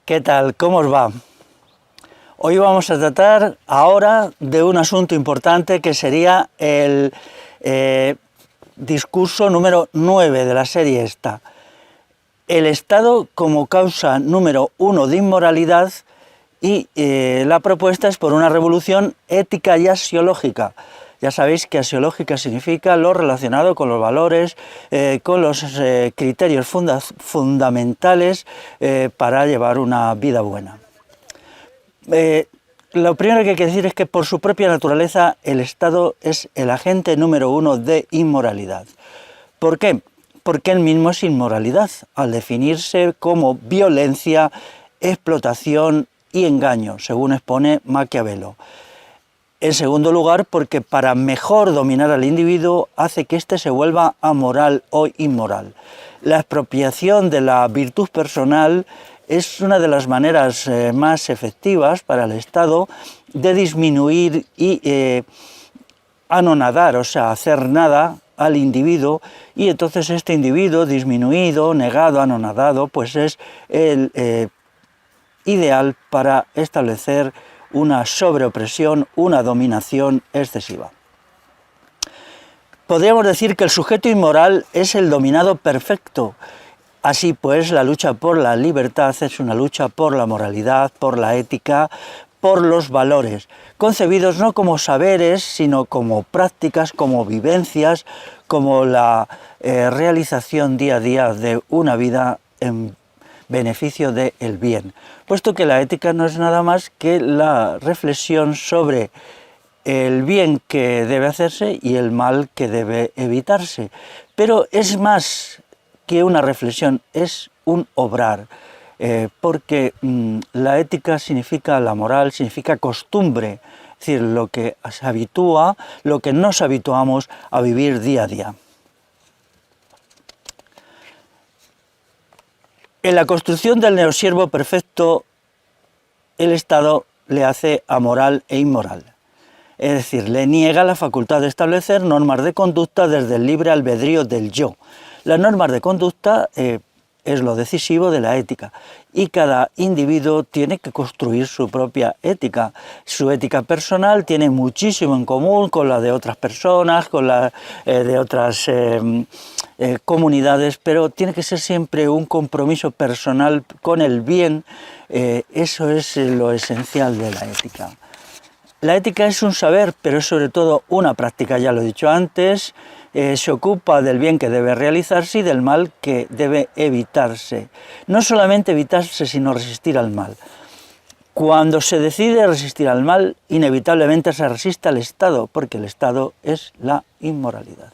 ¿Qué tal? ¿Cómo os va? Hoy vamos a tratar ahora de un asunto importante que sería el discurso número 9 de la serie esta. El Estado como causa número 1 de inmoralidad y la propuesta es por una revolución ética y axiológica. Ya sabéis que axiológica significa lo relacionado con los valores, con los criterios fundamentales para llevar una vida buena. Lo primero que hay que decir es que por su propia naturaleza el Estado es el agente número 1 de inmoralidad. ¿Por qué? Porque él mismo es inmoralidad, al definirse como violencia, explotación y engaño, según expone Maquiavelo. En segundo lugar, porque para mejor dominar al individuo hace que éste se vuelva amoral o inmoral. La expropiación de la virtud personal es una de las maneras más efectivas para el Estado de disminuir y anonadar, o sea, hacer nada al individuo, y entonces este individuo disminuido, negado, anonadado, pues es el ideal para establecer una sobreopresión, una dominación excesiva. Podríamos decir que el sujeto inmoral es el dominado perfecto. Así pues, la lucha por la libertad es una lucha por la moralidad, por la ética, por los valores, concebidos no como saberes, sino como prácticas, como vivencias, como la realización día a día de una vida en beneficio del bien, puesto que la ética no es nada más que la reflexión sobre el bien que debe hacerse y el mal que debe evitarse. Pero es más que una reflexión, es un obrar, porque la ética significa, la moral significa costumbre, es decir, lo que se habitúa, lo que nos habituamos a vivir día a día. En la construcción del neosiervo perfecto, el Estado le hace amoral e inmoral. Es decir, le niega la facultad de establecer normas de conducta desde el libre albedrío del yo. Las normas de conducta es lo decisivo de la ética, y cada individuo tiene que construir su propia ética. Su ética personal tiene muchísimo en común con la de otras personas, con la de otras comunidades, pero tiene que ser siempre un compromiso personal con el bien. Eso es lo esencial de la ética. La ética es un saber, pero es sobre todo una práctica, ya lo he dicho antes. Se ocupa del bien que debe realizarse y del mal que debe evitarse. No solamente evitarse, sino resistir al mal. Cuando se decide resistir al mal, inevitablemente se resiste al Estado, porque el Estado es la inmoralidad.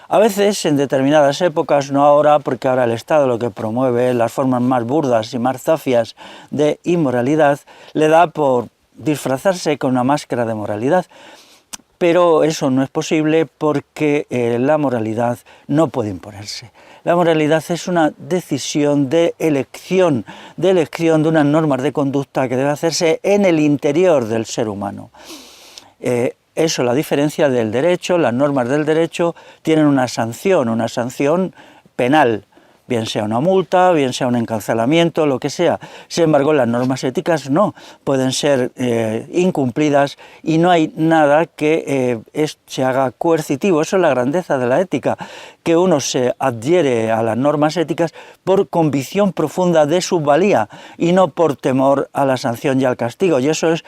A veces, en determinadas épocas, no ahora, porque ahora el Estado lo que promueve las formas más burdas y más zafias de inmoralidad, le da por disfrazarse con una máscara de moralidad. Pero eso no es posible porque la moralidad no puede imponerse. La moralidad es una decisión de elección de unas normas de conducta que debe hacerse en el interior del ser humano. Eso, la diferencia del derecho. Las normas del derecho tienen una sanción penal, bien sea una multa, bien sea un encarcelamiento, lo que sea. Sin embargo, las normas éticas no, pueden ser incumplidas y no hay nada que se haga coercitivo. Eso es la grandeza de la ética, que uno se adhiere a las normas éticas por convicción profunda de su valía y no por temor a la sanción y al castigo. Y eso es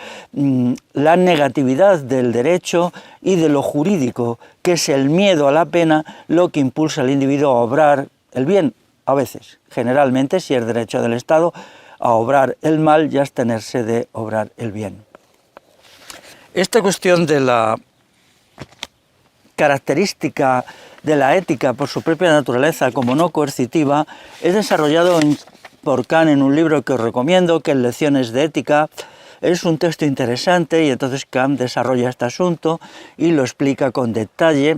la negatividad del derecho y de lo jurídico, que es el miedo a la pena lo que impulsa al individuo a obrar el bien. A veces, generalmente, si es derecho del Estado, a obrar el mal y a abstenerse de obrar el bien. Esta cuestión de la característica de la ética por su propia naturaleza como no coercitiva es desarrollado por Kant en un libro que os recomiendo, que es Lecciones de Ética. Es un texto interesante y entonces Kant desarrolla este asunto y lo explica con detalle.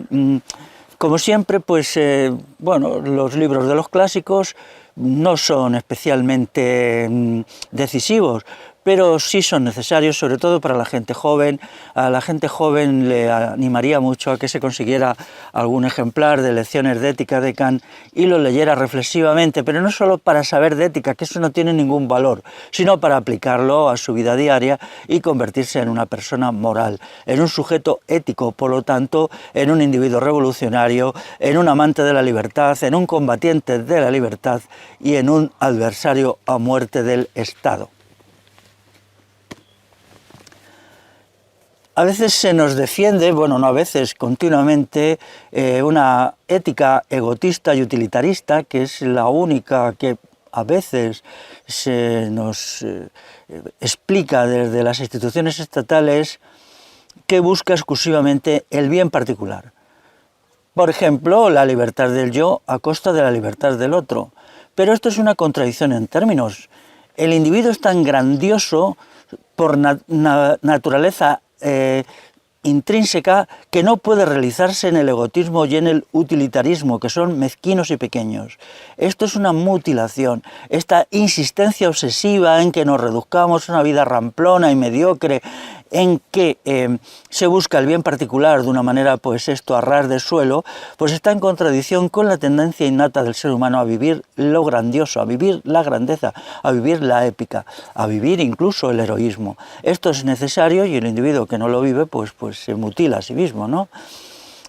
Como siempre, pues, los libros de los clásicos no son especialmente decisivos, pero sí son necesarios, sobre todo para la gente joven. A la gente joven le animaría mucho a que se consiguiera algún ejemplar de Lecciones de Ética de Kant y lo leyera reflexivamente, pero no solo para saber de ética, que eso no tiene ningún valor, sino para aplicarlo a su vida diaria y convertirse en una persona moral, en un sujeto ético, por lo tanto, en un individuo revolucionario, en un amante de la libertad, en un combatiente de la libertad y en un adversario a muerte del Estado. A veces se nos defiende, bueno, no a veces, continuamente, una ética egotista y utilitarista, que es la única que a veces se nos explica desde las instituciones estatales, que busca exclusivamente el bien particular. Por ejemplo, la libertad del yo a costa de la libertad del otro. Pero esto es una contradicción en términos. El individuo es tan grandioso por naturaleza intrínseca que no puede realizarse en el egotismo y en el utilitarismo, que son mezquinos y pequeños. Esto es una mutilación, esta insistencia obsesiva en que nos reduzcamos a una vida ramplona y mediocre, en que se busca el bien particular de una manera, pues esto, a ras de suelo, pues está en contradicción con la tendencia innata del ser humano a vivir lo grandioso, a vivir la grandeza, a vivir la épica, a vivir incluso el heroísmo. Esto es necesario y el individuo que no lo vive, pues se mutila a sí mismo, ¿no?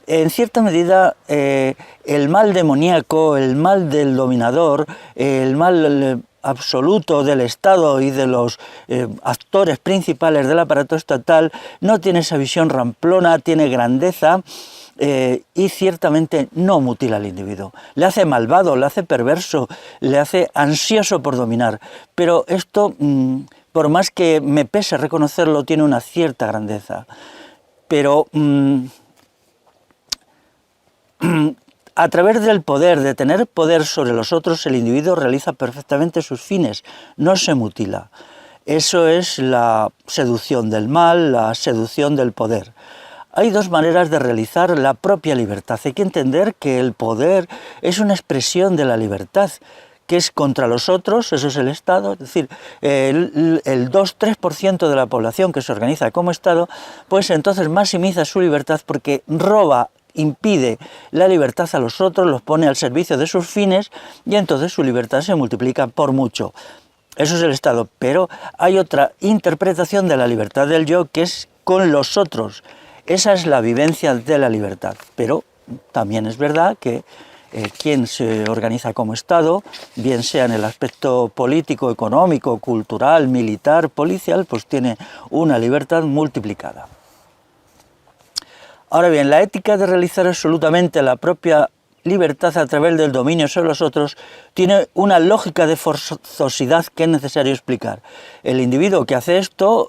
En cierta medida, el mal demoníaco, el mal del dominador, el mal absoluto del Estado y de los actores principales del aparato estatal no tiene esa visión ramplona, tiene grandeza y ciertamente no mutila al individuo. Le hace malvado, le hace perverso, le hace ansioso por dominar. Pero esto, por más que me pese reconocerlo, tiene una cierta grandeza. Pero a través del poder, de tener poder sobre los otros, el individuo realiza perfectamente sus fines, no se mutila. Eso es la seducción del mal, la seducción del poder. Hay dos maneras de realizar la propia libertad. Hay que entender que el poder es una expresión de la libertad, que es contra los otros, eso es el Estado, es decir, el 2-3% de la población que se organiza como Estado, pues entonces maximiza su libertad porque roba, impide la libertad a los otros, los pone al servicio de sus fines y entonces su libertad se multiplica por mucho. Eso es el Estado, pero hay otra interpretación de la libertad del yo que es con los otros. Esa es la vivencia de la libertad, pero también es verdad que quien se organiza como Estado, bien sea en el aspecto político, económico, cultural, militar, policial, pues tiene una libertad multiplicada. Ahora bien, la ética de realizar absolutamente la propia libertad a través del dominio sobre los otros tiene una lógica de forzosidad que es necesario explicar. El individuo que hace esto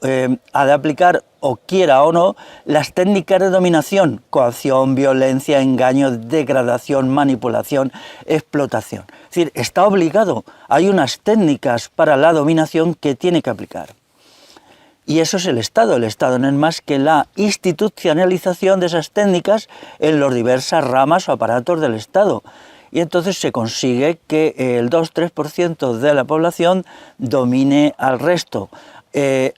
ha de aplicar, o quiera o no, las técnicas de dominación: coacción, violencia, engaño, degradación, manipulación, explotación. Es decir, está obligado, hay unas técnicas para la dominación que tiene que aplicar. Y eso es el Estado. El Estado no es más que la institucionalización de esas técnicas en las diversas ramas o aparatos del Estado. Y entonces se consigue que el 2-3% de la población domine al resto.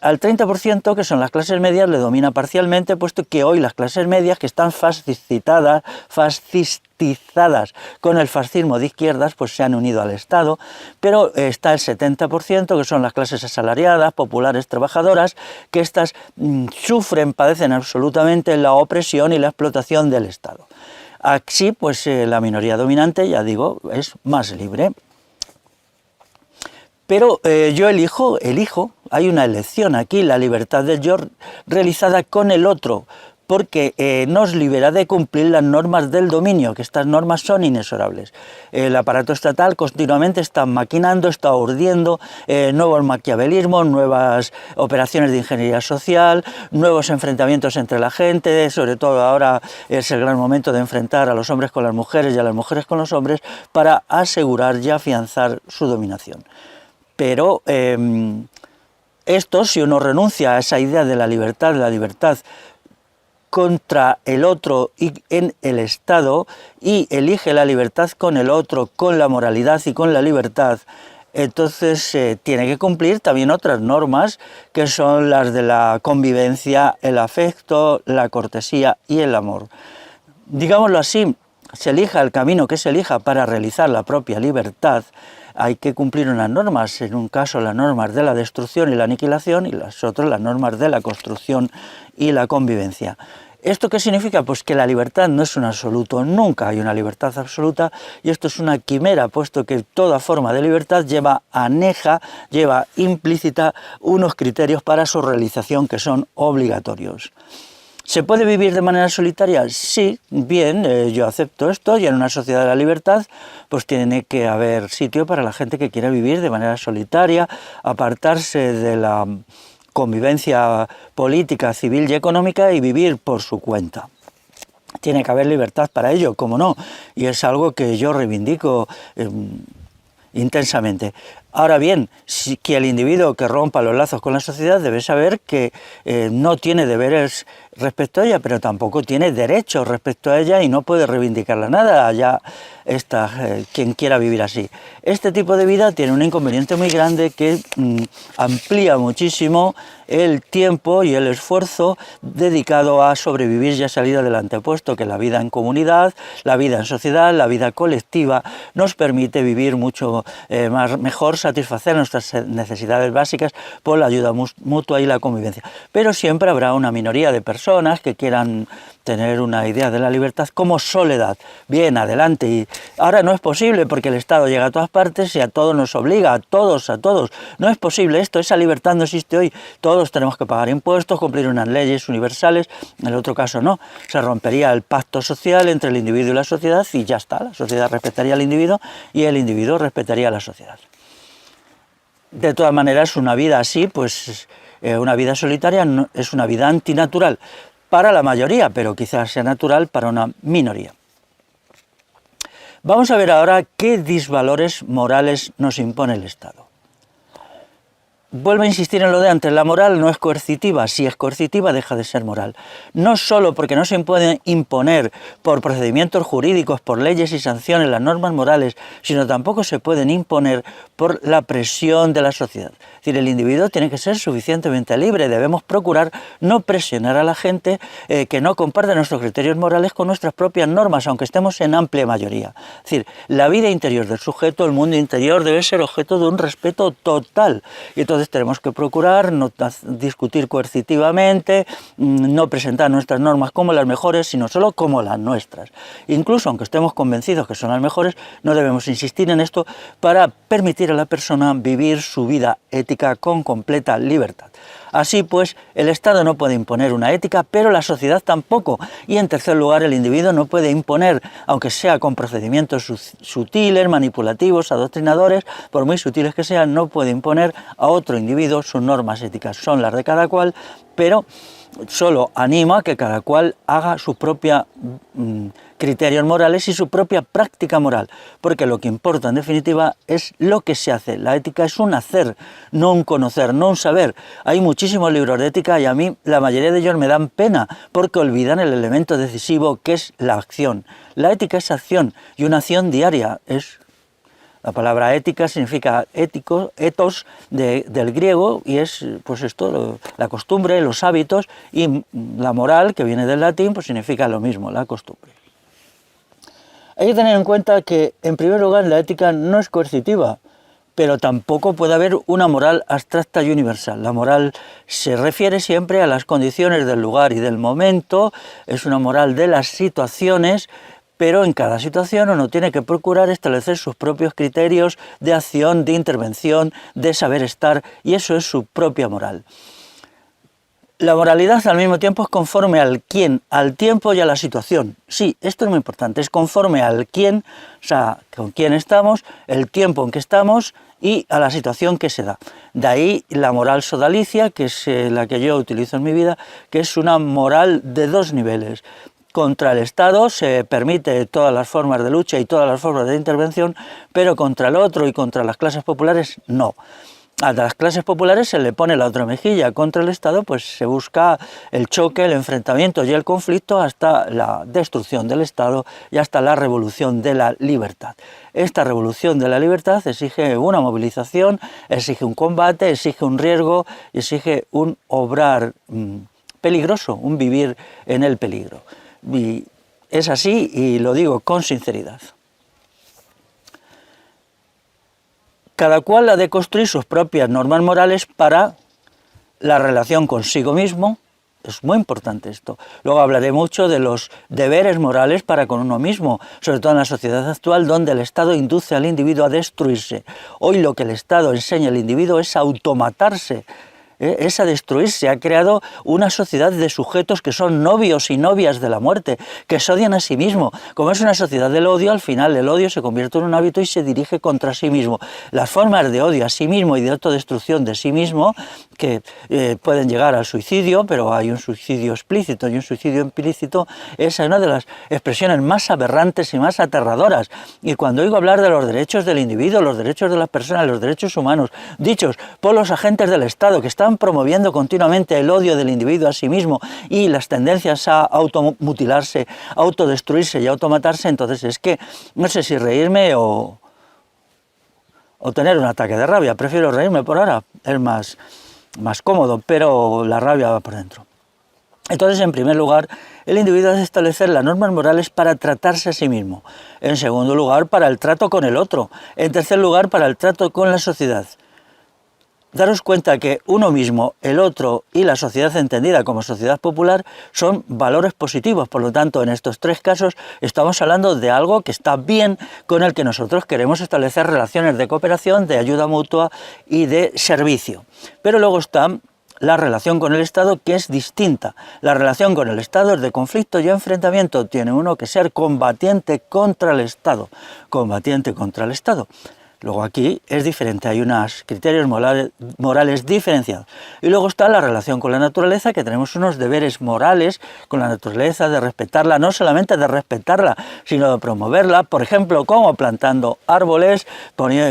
Al 30%, que son las clases medias, le domina parcialmente, puesto que hoy las clases medias, que están fascistizadas con el fascismo de izquierdas, pues se han unido al Estado, pero está el 70%, que son las clases asalariadas, populares, trabajadoras, que estas sufren, padecen absolutamente la opresión y la explotación del Estado. Así, pues la minoría dominante, ya digo, es más libre. Pero yo elijo, hay una elección aquí, la libertad del yo realizada con el otro, porque nos libera de cumplir las normas del dominio, que estas normas son inexorables. El aparato estatal continuamente está maquinando, está urdiendo nuevos maquiavelismos, nuevas operaciones de ingeniería social, nuevos enfrentamientos entre la gente, sobre todo ahora es el gran momento de enfrentar a los hombres con las mujeres y a las mujeres con los hombres para asegurar y afianzar su dominación. Pero esto, si uno renuncia a esa idea de la libertad contra el otro y en el Estado, y elige la libertad con el otro, con la moralidad y con la libertad, entonces tiene que cumplir también otras normas que son las de la convivencia, el afecto, la cortesía y el amor. Digámoslo así, se elija el camino que se elija para realizar la propia libertad, hay que cumplir unas normas, en un caso las normas de la destrucción y la aniquilación, y las otras las normas de la construcción y la convivencia. ¿Esto qué significa? Pues que la libertad no es un absoluto, nunca hay una libertad absoluta, y esto es una quimera, puesto que toda forma de libertad aneja, lleva implícita unos criterios para su realización que son obligatorios. ¿Se puede vivir de manera solitaria? Sí, bien, yo acepto esto, y en una sociedad de la libertad pues tiene que haber sitio para la gente que quiera vivir de manera solitaria, apartarse de la convivencia política, civil y económica y vivir por su cuenta. Tiene que haber libertad para ello, cómo no, y es algo que yo reivindico intensamente. Ahora bien, que el individuo que rompa los lazos con la sociedad debe saber que no tiene deberes respecto a ella, pero tampoco tiene derechos respecto a ella y no puede reivindicarla nada, allá está quien quiera vivir así. Este tipo de vida tiene un inconveniente muy grande que amplía muchísimo el tiempo y el esfuerzo dedicado a sobrevivir y a salir adelante, puesto que la vida en comunidad, la vida en sociedad, la vida colectiva nos permite vivir mucho mejor, satisfacer nuestras necesidades básicas por la ayuda mutua y la convivencia. Pero siempre habrá una minoría de personas que quieran tener una idea de la libertad como soledad. Bien, adelante. Y ahora no es posible porque el Estado llega a todas partes y a todos nos obliga, a todos. No es posible esto, esa libertad no existe hoy. Todos tenemos que pagar impuestos, cumplir unas leyes universales, en el otro caso no. Se rompería el pacto social entre el individuo y la sociedad y ya está. La sociedad respetaría al individuo y el individuo respetaría a la sociedad. De todas maneras, una vida así, pues una vida solitaria es una vida antinatural para la mayoría, pero quizás sea natural para una minoría. Vamos a ver ahora qué disvalores morales nos impone el Estado. Vuelvo a insistir en lo de antes, la moral no es coercitiva, si es coercitiva deja de ser moral. No solo porque no se puede imponer por procedimientos jurídicos, por leyes y sanciones las normas morales, sino tampoco se pueden imponer por la presión de la sociedad. Es decir, el individuo tiene que ser suficientemente libre, debemos procurar no presionar a la gente que no comparte nuestros criterios morales con nuestras propias normas, aunque estemos en amplia mayoría. Es decir, la vida interior del sujeto, el mundo interior, debe ser objeto de un respeto total. Y entonces tenemos que procurar no discutir coercitivamente, no presentar nuestras normas como las mejores, sino solo como las nuestras. Incluso aunque estemos convencidos que son las mejores, no debemos insistir en esto para permitir a la persona vivir su vida ética con completa libertad. Así pues, el Estado no puede imponer una ética, pero la sociedad tampoco. Y en tercer lugar, el individuo no puede imponer, aunque sea con procedimientos sutiles, manipulativos, adoctrinadores, por muy sutiles que sean, no puede imponer a otro individuo sus normas éticas. Son las de cada cual, pero solo anima a que cada cual haga su propia criterios morales y su propia práctica moral, porque lo que importa en definitiva es lo que se hace. La ética es un hacer, no un conocer, no un saber. Hay muchísimos libros de ética y a mí la mayoría de ellos me dan pena porque olvidan el elemento decisivo que es la acción. La ética es acción y una acción diaria es... La palabra ética significa ético, etos del griego, y es pues esto, la costumbre, los hábitos, y la moral, que viene del latín, pues significa lo mismo, la costumbre. Hay que tener en cuenta que, en primer lugar, la ética no es coercitiva, pero tampoco puede haber una moral abstracta y universal. La moral se refiere siempre a las condiciones del lugar y del momento, es una moral de las situaciones, pero en cada situación uno tiene que procurar establecer sus propios criterios de acción, de intervención, de saber estar, y eso es su propia moral. La moralidad al mismo tiempo es conforme al quién, al tiempo y a la situación. Sí, esto es muy importante, es conforme al quién, o sea, con quién estamos, el tiempo en que estamos y a la situación que se da. De ahí la moral sodalicia, que es la que yo utilizo en mi vida, que es una moral de dos niveles. Contra el Estado se permite todas las formas de lucha y todas las formas de intervención, pero contra el otro y contra las clases populares no. a las clases populares se le pone la otra mejilla. Contra el Estado pues se busca el choque, el enfrentamiento y el conflicto hasta la destrucción del Estado y hasta la revolución de la libertad. Esta revolución de la libertad exige una movilización, exige un combate, exige un riesgo, exige un obrar peligroso, un vivir en el peligro. Y es así y lo digo con sinceridad. Cada cual ha de construir sus propias normas morales para la relación consigo mismo. Es muy importante esto. Luego hablaré mucho de los deberes morales para con uno mismo, sobre todo en la sociedad actual donde el Estado induce al individuo a destruirse. Hoy lo que el Estado enseña al individuo es automatarse, es a destruirse. Ha creado una sociedad de sujetos que son novios y novias de la muerte, que se odian a sí mismo. Como es una sociedad del odio, al final el odio se convierte en un hábito y se dirige contra sí mismo. Las formas de odio a sí mismo y de autodestrucción de sí mismo, que pueden llegar al suicidio, pero hay un suicidio explícito y un suicidio implícito, es una de las expresiones más aberrantes y más aterradoras. Y cuando oigo hablar de los derechos del individuo, los derechos de las personas, los derechos humanos, dichos por los agentes del Estado, que están promoviendo continuamente el odio del individuo a sí mismo y las tendencias a automutilarse, autodestruirse y automatarse, entonces es que no sé si reírme o tener un ataque de rabia. Prefiero reírme por ahora, es más cómodo, pero la rabia va por dentro. Entonces, en primer lugar, el individuo debe establecer las normas morales para tratarse a sí mismo. En segundo lugar, para el trato con el otro. En tercer lugar, para el trato con la sociedad. Daros cuenta que uno mismo, el otro y la sociedad entendida como sociedad popular son valores positivos. Por lo tanto, en estos tres casos estamos hablando de algo que está bien, con el que nosotros queremos establecer relaciones de cooperación, de ayuda mutua y de servicio. Pero luego está la relación con el Estado, que es distinta. La relación con el Estado es de conflicto y enfrentamiento. Tiene uno que ser combatiente contra el Estado. Combatiente contra el Estado. Luego aquí es diferente, hay unos criterios morales diferenciados. Y luego está la relación con la naturaleza, que tenemos unos deberes morales con la naturaleza, de respetarla, no solamente de respetarla, sino de promoverla, por ejemplo, como plantando árboles,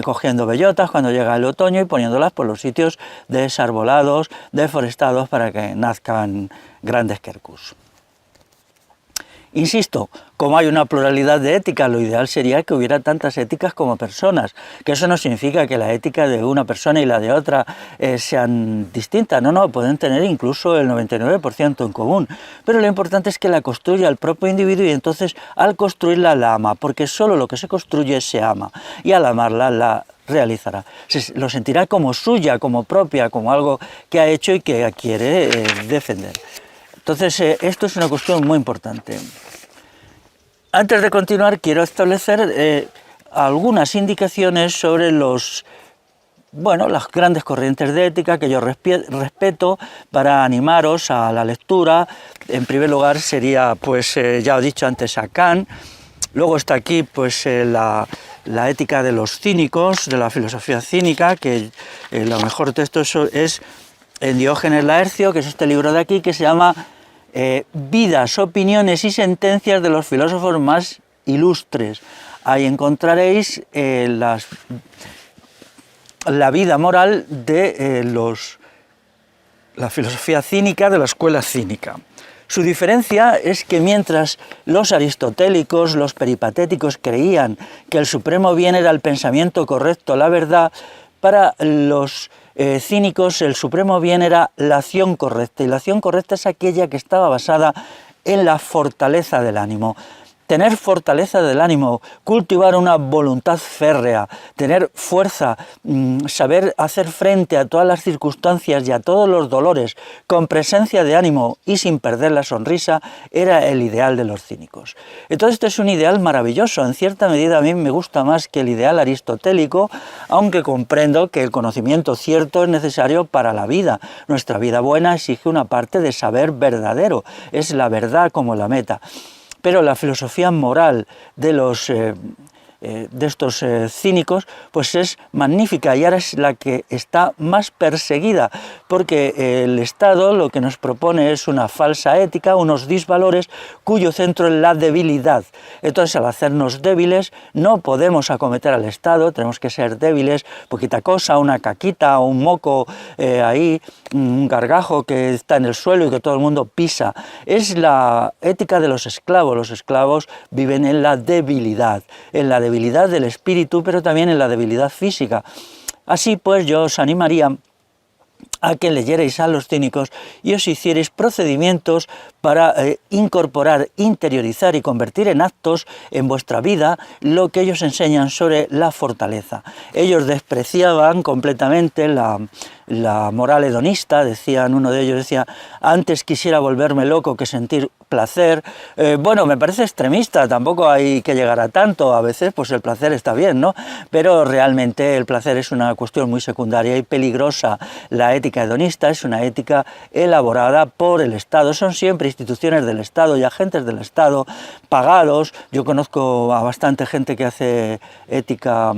cogiendo bellotas cuando llega el otoño y poniéndolas por los sitios desarbolados, deforestados, para que nazcan grandes quercus. Insisto, como hay una pluralidad de éticas, lo ideal sería que hubiera tantas éticas como personas, que eso no significa que la ética de una persona y la de otra sean distintas, no, pueden tener incluso el 99% en común, pero lo importante es que la construya el propio individuo y entonces al construirla la ama, porque solo lo que se construye se ama, y al amarla la realizará, lo sentirá como suya, como propia, como algo que ha hecho y que quiere defender. Entonces, esto es una cuestión muy importante. Antes de continuar, quiero establecer algunas indicaciones sobre las grandes corrientes de ética que yo respeto para animaros a la lectura. En primer lugar sería, ya he dicho antes, a Kant. Luego está aquí, la ética de los cínicos, de la filosofía cínica, que lo mejor texto es en Diógenes Laercio, que es este libro de aquí, que se llama Vidas, opiniones y sentencias de los filósofos más ilustres. Ahí encontraréis la vida moral de la filosofía cínica, de la escuela cínica. Su diferencia es que mientras los aristotélicos, los peripatéticos creían que el supremo bien era el pensamiento correcto, la verdad, para los cínicos el supremo bien era la acción correcta, y la acción correcta es aquella que estaba basada en la fortaleza del ánimo. Tener fortaleza del ánimo, cultivar una voluntad férrea, tener fuerza, saber hacer frente a todas las circunstancias y a todos los dolores con presencia de ánimo y sin perder la sonrisa, era el ideal de los cínicos. Entonces este es un ideal maravilloso, en cierta medida a mí me gusta más que el ideal aristotélico, aunque comprendo que el conocimiento cierto es necesario para la vida. Nuestra vida buena exige una parte de saber verdadero, es la verdad como la meta. Pero la filosofía moral de los de estos cínicos, pues es magnífica y ahora es la que está más perseguida, porque el Estado lo que nos propone es una falsa ética, unos disvalores cuyo centro es la debilidad. Entonces, al hacernos débiles, no podemos acometer al Estado, tenemos que ser débiles, poquita cosa, una caquita o un moco ahí, un gargajo que está en el suelo y que todo el mundo pisa. Es la ética de los esclavos viven en la debilidad del espíritu, pero también en la debilidad física. Así pues, yo os animaría a que leyerais a los cínicos y os hicierais procedimientos para incorporar, interiorizar y convertir en actos en vuestra vida lo que ellos enseñan sobre la fortaleza. Ellos despreciaban completamente la moral hedonista, decían, uno de ellos decía, antes quisiera volverme loco que sentir placer. Bueno, me parece extremista, tampoco hay que llegar a tanto, a veces pues el placer está bien, ¿no? Pero realmente el placer es una cuestión muy secundaria y peligrosa. La ética hedonista es una ética elaborada por el Estado, son siempre instituciones del Estado y agentes del Estado pagados. Yo conozco a bastante gente que hace ética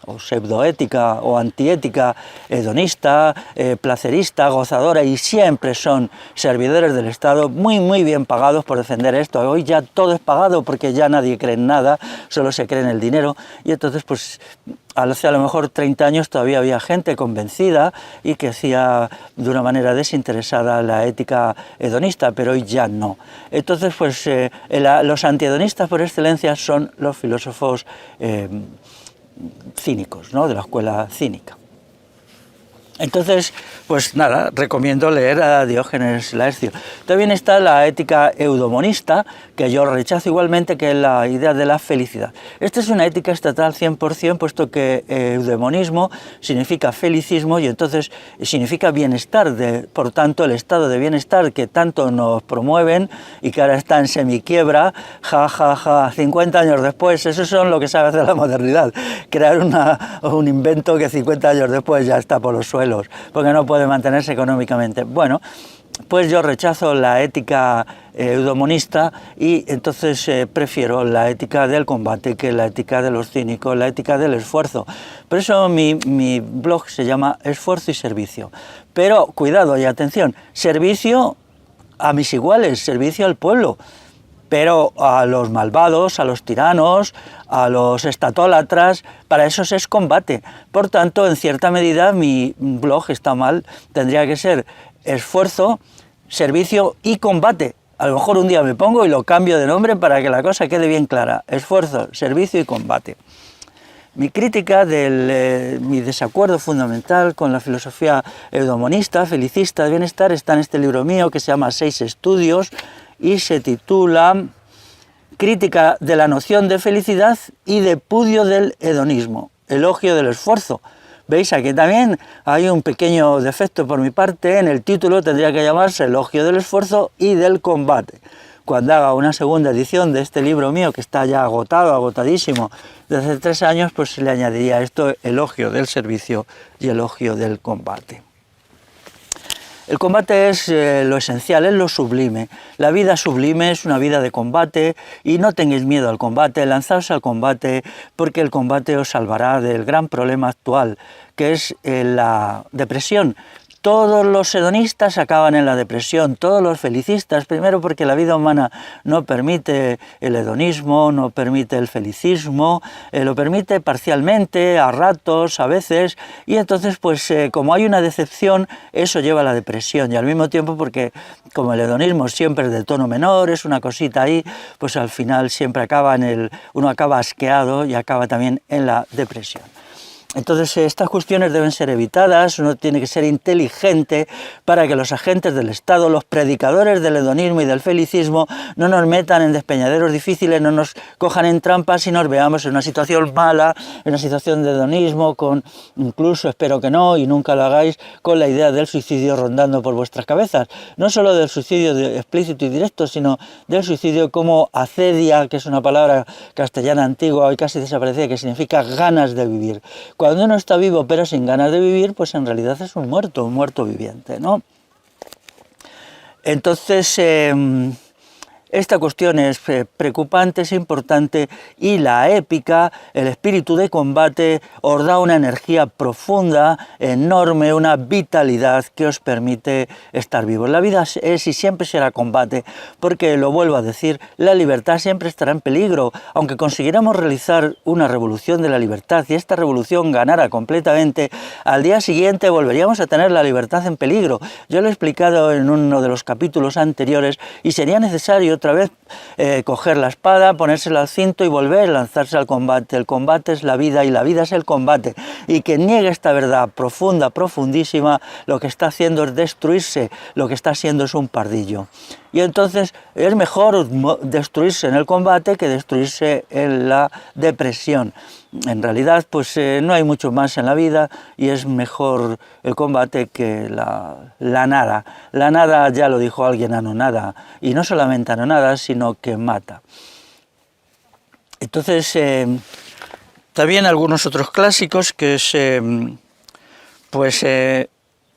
o pseudoética o antiética, hedonista, placerista, gozadora, y siempre son servidores del Estado muy bien pagados por defender esto. Hoy ya todo es pagado porque ya nadie cree en nada, solo se cree en el dinero, y entonces pues hace a lo mejor 30 años todavía había gente convencida y que hacía de una manera desinteresada la ética hedonista, pero hoy ya no. Entonces pues los antihedonistas por excelencia son los filósofos cínicos, ¿no?, de la escuela cínica. Entonces, pues nada, recomiendo leer a Diógenes Laercio. También está la ética eudemonista, que yo rechazo igualmente, que es la idea de la felicidad. Esta es una ética estatal 100%, puesto que eudemonismo significa felicismo y entonces significa bienestar. Por tanto, el estado de bienestar que tanto nos promueven y que ahora está en semiquiebra, 50 años después, eso son lo que sabe hacer la modernidad, crear un invento que 50 años después ya está por los suelos, porque no puede mantenerse económicamente. Bueno, pues yo rechazo la ética eudemonista y entonces prefiero la ética del combate, que la ética de los cínicos, la ética del esfuerzo. Por eso mi blog se llama Esfuerzo y Servicio. Pero cuidado y atención, servicio a mis iguales, servicio al pueblo. Pero a los malvados, a los tiranos, a los estatólatras, para eso es combate. Por tanto, en cierta medida mi blog está mal, tendría que ser esfuerzo, servicio y combate. A lo mejor un día me pongo y lo cambio de nombre para que la cosa quede bien clara. Esfuerzo, servicio y combate. Mi crítica mi desacuerdo fundamental con la filosofía eudemonista, felicista de bienestar, está en este libro mío que se llama 6 estudios, y se titula Crítica de la noción de felicidad y Depudio del hedonismo, elogio del esfuerzo. Veis, aquí también hay un pequeño defecto por mi parte, en el título tendría que llamarse Elogio del esfuerzo y del combate. Cuando haga una segunda edición de este libro mío, que está ya agotadísimo, desde hace 3 años, pues le añadiría esto, elogio del servicio y elogio del combate. El combate es lo esencial, es lo sublime. La vida sublime es una vida de combate y no tengáis miedo al combate, lanzaos al combate porque el combate os salvará del gran problema actual, que es la depresión. Todos los hedonistas acaban en la depresión, todos los felicistas, primero porque la vida humana no permite el hedonismo, no permite el felicismo, lo permite parcialmente, a ratos, a veces, y entonces pues como hay una decepción, eso lleva a la depresión, y al mismo tiempo porque como el hedonismo siempre es de tono menor, es una cosita ahí, pues al final siempre uno acaba asqueado y acaba también en la depresión. Entonces estas cuestiones deben ser evitadas, uno tiene que ser inteligente para que los agentes del Estado, los predicadores del hedonismo y del felicismo no nos metan en despeñaderos difíciles, no nos cojan en trampas y nos veamos en una situación mala, en una situación de hedonismo, incluso, espero que no, y nunca lo hagáis, con la idea del suicidio rondando por vuestras cabezas. No solo del suicidio explícito y directo, sino del suicidio como acedia, que es una palabra castellana antigua, hoy casi desaparecida, que significa ganas de vivir. Cuando uno está vivo pero sin ganas de vivir, pues en realidad es un muerto viviente, ¿no? Entonces, Esta cuestión es preocupante, es importante, y la épica, el espíritu de combate, os da una energía profunda, enorme, una vitalidad que os permite estar vivos. La vida es y siempre será combate, porque, lo vuelvo a decir, la libertad siempre estará en peligro. Aunque consiguiéramos realizar una revolución de la libertad y esta revolución ganara completamente, al día siguiente volveríamos a tener la libertad en peligro. Yo lo he explicado en uno de los capítulos anteriores, y sería necesario otra vez coger la espada, ponérsela al cinto y volver a lanzarse al combate. El combate es la vida y la vida es el combate, y quien niegue esta verdad profunda, profundísima, lo que está haciendo es destruirse, lo que está haciendo es un pardillo. Y entonces es mejor destruirse en el combate que destruirse en la depresión. En realidad, pues no hay mucho más en la vida, y es mejor el combate que la nada. La nada, ya lo dijo alguien, anonada, y no solamente anonada, sino que mata. Entonces, también algunos otros clásicos, que es el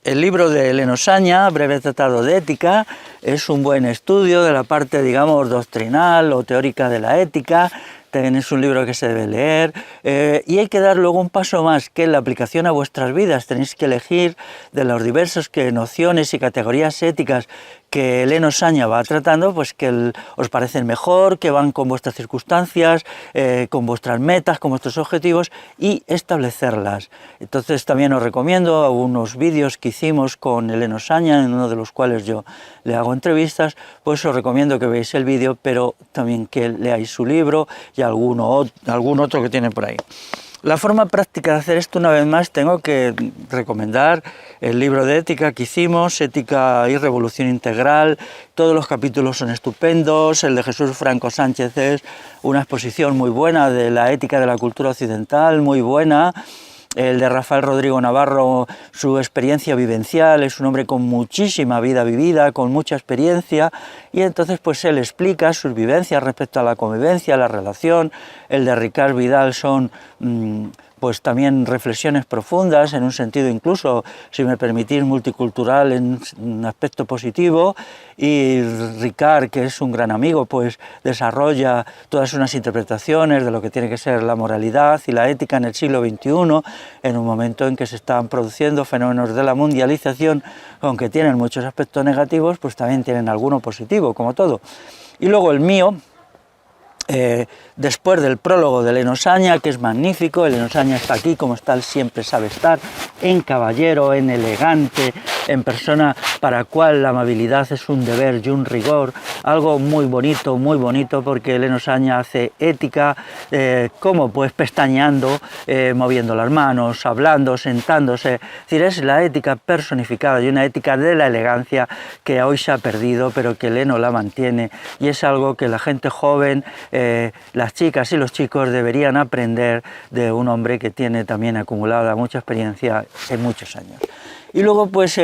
libro de Heleno Osaña, Breve Tratado de Ética, es un buen estudio de la parte, digamos, doctrinal o teórica de la ética. También es un libro que se debe leer, y hay que dar luego un paso más, que es la aplicación a vuestras vidas. Tenéis que elegir de las diversas nociones y categorías éticas que Heleno Osaña va tratando, pues que os parecen mejor, que van con vuestras circunstancias, con vuestras metas, con vuestros objetivos, y establecerlas. Entonces también os recomiendo algunos vídeos que hicimos con Heleno Osaña, en uno de los cuales yo le hago entrevistas. Pues os recomiendo que veáis el vídeo, pero también que leáis su libro y algún otro que tiene por ahí. La forma práctica de hacer esto, una vez más, tengo que recomendar el libro de ética que hicimos, Ética y Revolución Integral. Todos los capítulos son estupendos. El de Jesús Franco Sánchez es una exposición muy buena de la ética de la cultura occidental, muy buena. El de Rafael Rodrigo Navarro, su experiencia vivencial, es un hombre con muchísima vida vivida, con mucha experiencia, y entonces pues él explica sus vivencias respecto a la convivencia, a la relación. El de Ricard Vidal son pues también reflexiones profundas, en un sentido incluso, si me permitís, multicultural, en un aspecto positivo. Y Ricard, que es un gran amigo, pues desarrolla todas unas interpretaciones de lo que tiene que ser la moralidad y la ética en el siglo XXI, en un momento en que se están produciendo fenómenos de la mundialización, aunque tienen muchos aspectos negativos, pues también tienen alguno positivo, como todo. Y luego el mío, después del prólogo de Heleno Osaña, que es magnífico. Heleno Osaña está aquí, como está, él siempre sabe estar, en caballero, en elegante, en persona para cual la amabilidad es un deber y un rigor, algo muy bonito, porque Heleno Osaña hace ética, como pues pestañeando, moviendo las manos, hablando, sentándose. Es decir, es la ética personificada, y una ética de la elegancia que hoy se ha perdido, pero que Heleno la mantiene, y es algo que la gente joven, las chicas y los chicos deberían aprender de un hombre que tiene también acumulada mucha experiencia en muchos años. Y luego pues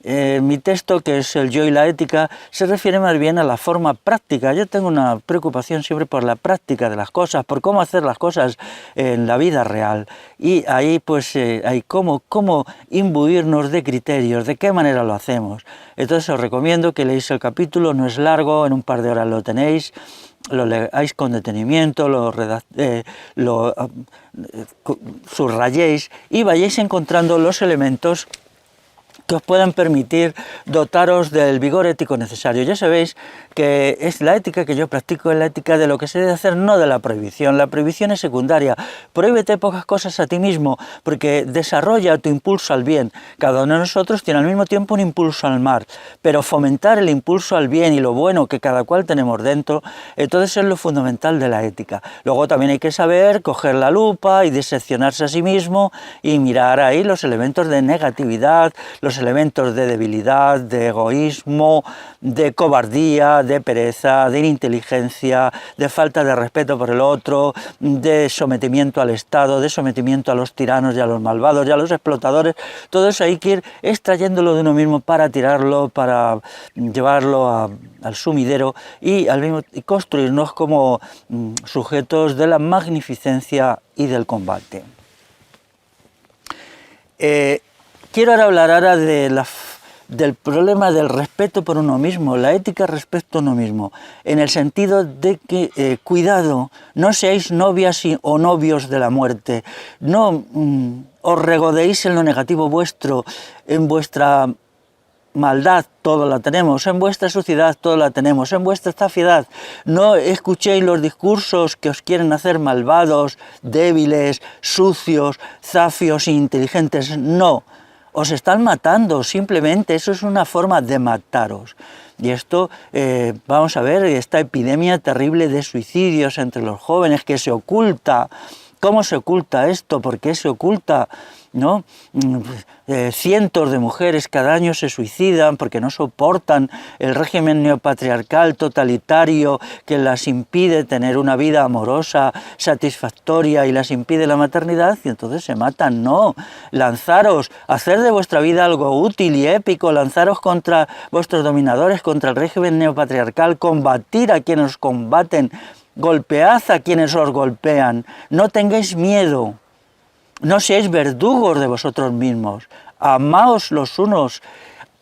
mi texto, que es El yo y la ética, se refiere más bien a la forma práctica. Yo tengo una preocupación siempre por la práctica de las cosas, por cómo hacer las cosas en la vida real, y ahí pues hay cómo imbuirnos de criterios, de qué manera lo hacemos. Entonces os recomiendo que leáis el capítulo, no es largo, en un par de horas lo tenéis, lo leáis con detenimiento, lo subrayéis y vayáis encontrando los elementos que os puedan permitir dotaros del vigor ético necesario. Ya sabéis que es la ética que yo practico, es la ética de lo que se debe hacer, no de la prohibición. La prohibición es secundaria. Prohíbete pocas cosas a ti mismo, porque desarrolla tu impulso al bien. Cada uno de nosotros tiene al mismo tiempo un impulso al mal, pero fomentar el impulso al bien y lo bueno que cada cual tenemos dentro, entonces es lo fundamental de la ética. Luego también hay que saber coger la lupa y diseccionarse a sí mismo y mirar ahí los elementos de negatividad, los elementos de debilidad, de egoísmo, de cobardía, de pereza, de ininteligencia, de falta de respeto por el otro, de sometimiento al Estado, de sometimiento a los tiranos y a los malvados y a los explotadores. Todo eso hay que ir extrayéndolo de uno mismo para tirarlo, para llevarlo al sumidero y construirnos como sujetos de la magnificencia y del combate. Quiero ahora hablar de del problema del respeto por uno mismo, la ética respecto a uno mismo, en el sentido de que, cuidado, no seáis novias o novios de la muerte, no os regodeéis en lo negativo vuestro, en vuestra maldad, todo la tenemos, en vuestra suciedad, todo la tenemos, en vuestra zafiedad. No escuchéis los discursos que os quieren hacer malvados, débiles, sucios, zafios e inteligentes. No, os están matando, simplemente eso es una forma de mataros. Y esto, vamos a ver, esta epidemia terrible de suicidios entre los jóvenes que se oculta. ¿Cómo se oculta esto? ¿Por qué se oculta? ¿No? Cientos de mujeres cada año se suicidan porque no soportan el régimen neopatriarcal totalitario que las impide tener una vida amorosa, satisfactoria y las impide la maternidad y entonces se matan. No, lanzaros, hacer de vuestra vida algo útil y épico, lanzaros contra vuestros dominadores, contra el régimen neopatriarcal, combatir a quienes os combaten, golpead a quienes os golpean, no tengáis miedo. No seáis verdugos de vosotros mismos, amaos los unos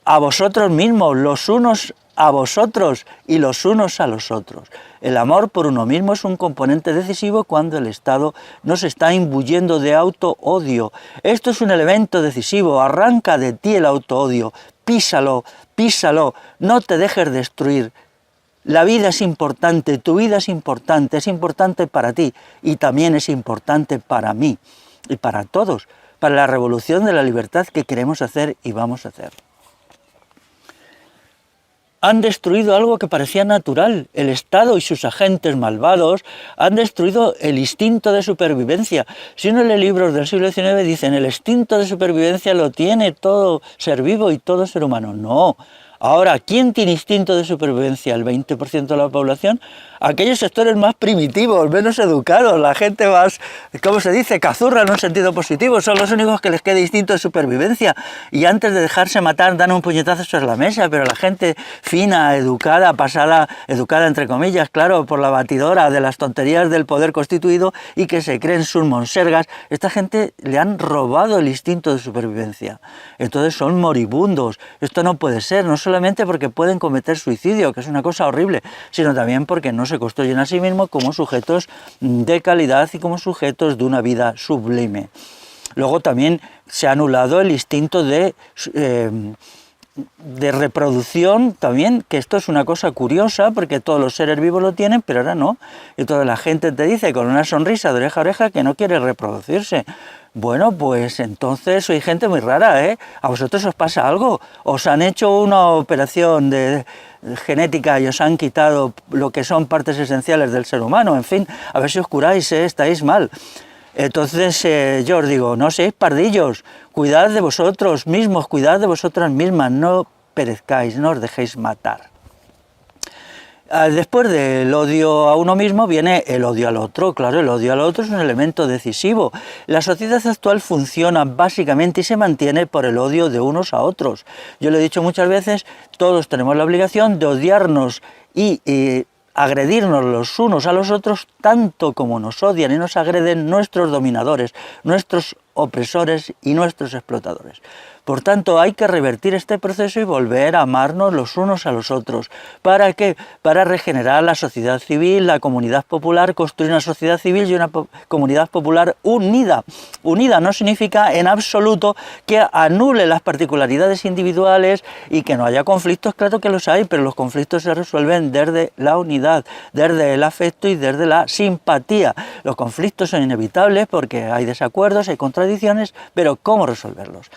a vosotros mismos, los unos a vosotros y los unos a los otros. El amor por uno mismo es un componente decisivo cuando el Estado nos está imbuyendo de auto-odio. Esto es un elemento decisivo, arranca de ti el auto-odio, písalo, písalo, no te dejes destruir. La vida es importante, tu vida es importante para ti y también es importante para mí. Y para todos, para la revolución de la libertad que queremos hacer y vamos a hacer. Han destruido algo que parecía natural. El Estado y sus agentes malvados han destruido el instinto de supervivencia. Si uno lee libros del siglo XIX, dicen el instinto de supervivencia lo tiene todo ser vivo y todo ser humano. No. Ahora, ¿quién tiene instinto de supervivencia? ¿El 20% de la población? Aquellos sectores más primitivos, menos educados, la gente más, ¿cómo se dice?, cazurra en un sentido positivo, son los únicos que les queda instinto de supervivencia y antes de dejarse matar dan un puñetazo sobre la mesa, pero la gente fina, educada, pasada, educada entre comillas, claro, por la batidora de las tonterías del poder constituido y que se creen sus monsergas, esta gente le han robado el instinto de supervivencia. Entonces son moribundos, esto no puede ser, no solamente porque pueden cometer suicidio, que es una cosa horrible, sino también porque no se construyen a sí mismos como sujetos de calidad y como sujetos de una vida sublime. Luego también se ha anulado el instinto de reproducción también, que esto es una cosa curiosa porque todos los seres vivos lo tienen, pero ahora no. Y toda la gente te dice con una sonrisa de oreja a oreja que no quiere reproducirse. Bueno, pues entonces soy gente muy rara, ¿eh? ¿A vosotros os pasa algo? ¿Os han hecho una operación de genética y os han quitado lo que son partes esenciales del ser humano? En fin, a ver si os curáis, estáis mal. Entonces yo os digo, no seáis pardillos, cuidad de vosotros mismos, cuidad de vosotras mismas, no perezcáis, no os dejéis matar. Después del odio a uno mismo viene el odio al otro. Claro, el odio al otro es un elemento decisivo. La sociedad actual funciona básicamente y se mantiene por el odio de unos a otros. Yo lo he dicho muchas veces, todos tenemos la obligación de odiarnos y agredirnos los unos a los otros tanto como nos odian y nos agreden nuestros dominadores, nuestros opresores y nuestros explotadores. Por tanto, hay que revertir este proceso y volver a amarnos los unos a los otros. ¿Para qué? Para regenerar la sociedad civil, la comunidad popular, construir una sociedad civil y una comunidad popular unida. Unida no significa en absoluto que anule las particularidades individuales y que no haya conflictos, claro que los hay, pero los conflictos se resuelven desde la unidad, desde el afecto y desde la simpatía. Los conflictos son inevitables porque hay desacuerdos, hay contradicciones, pero ¿cómo resolverlos?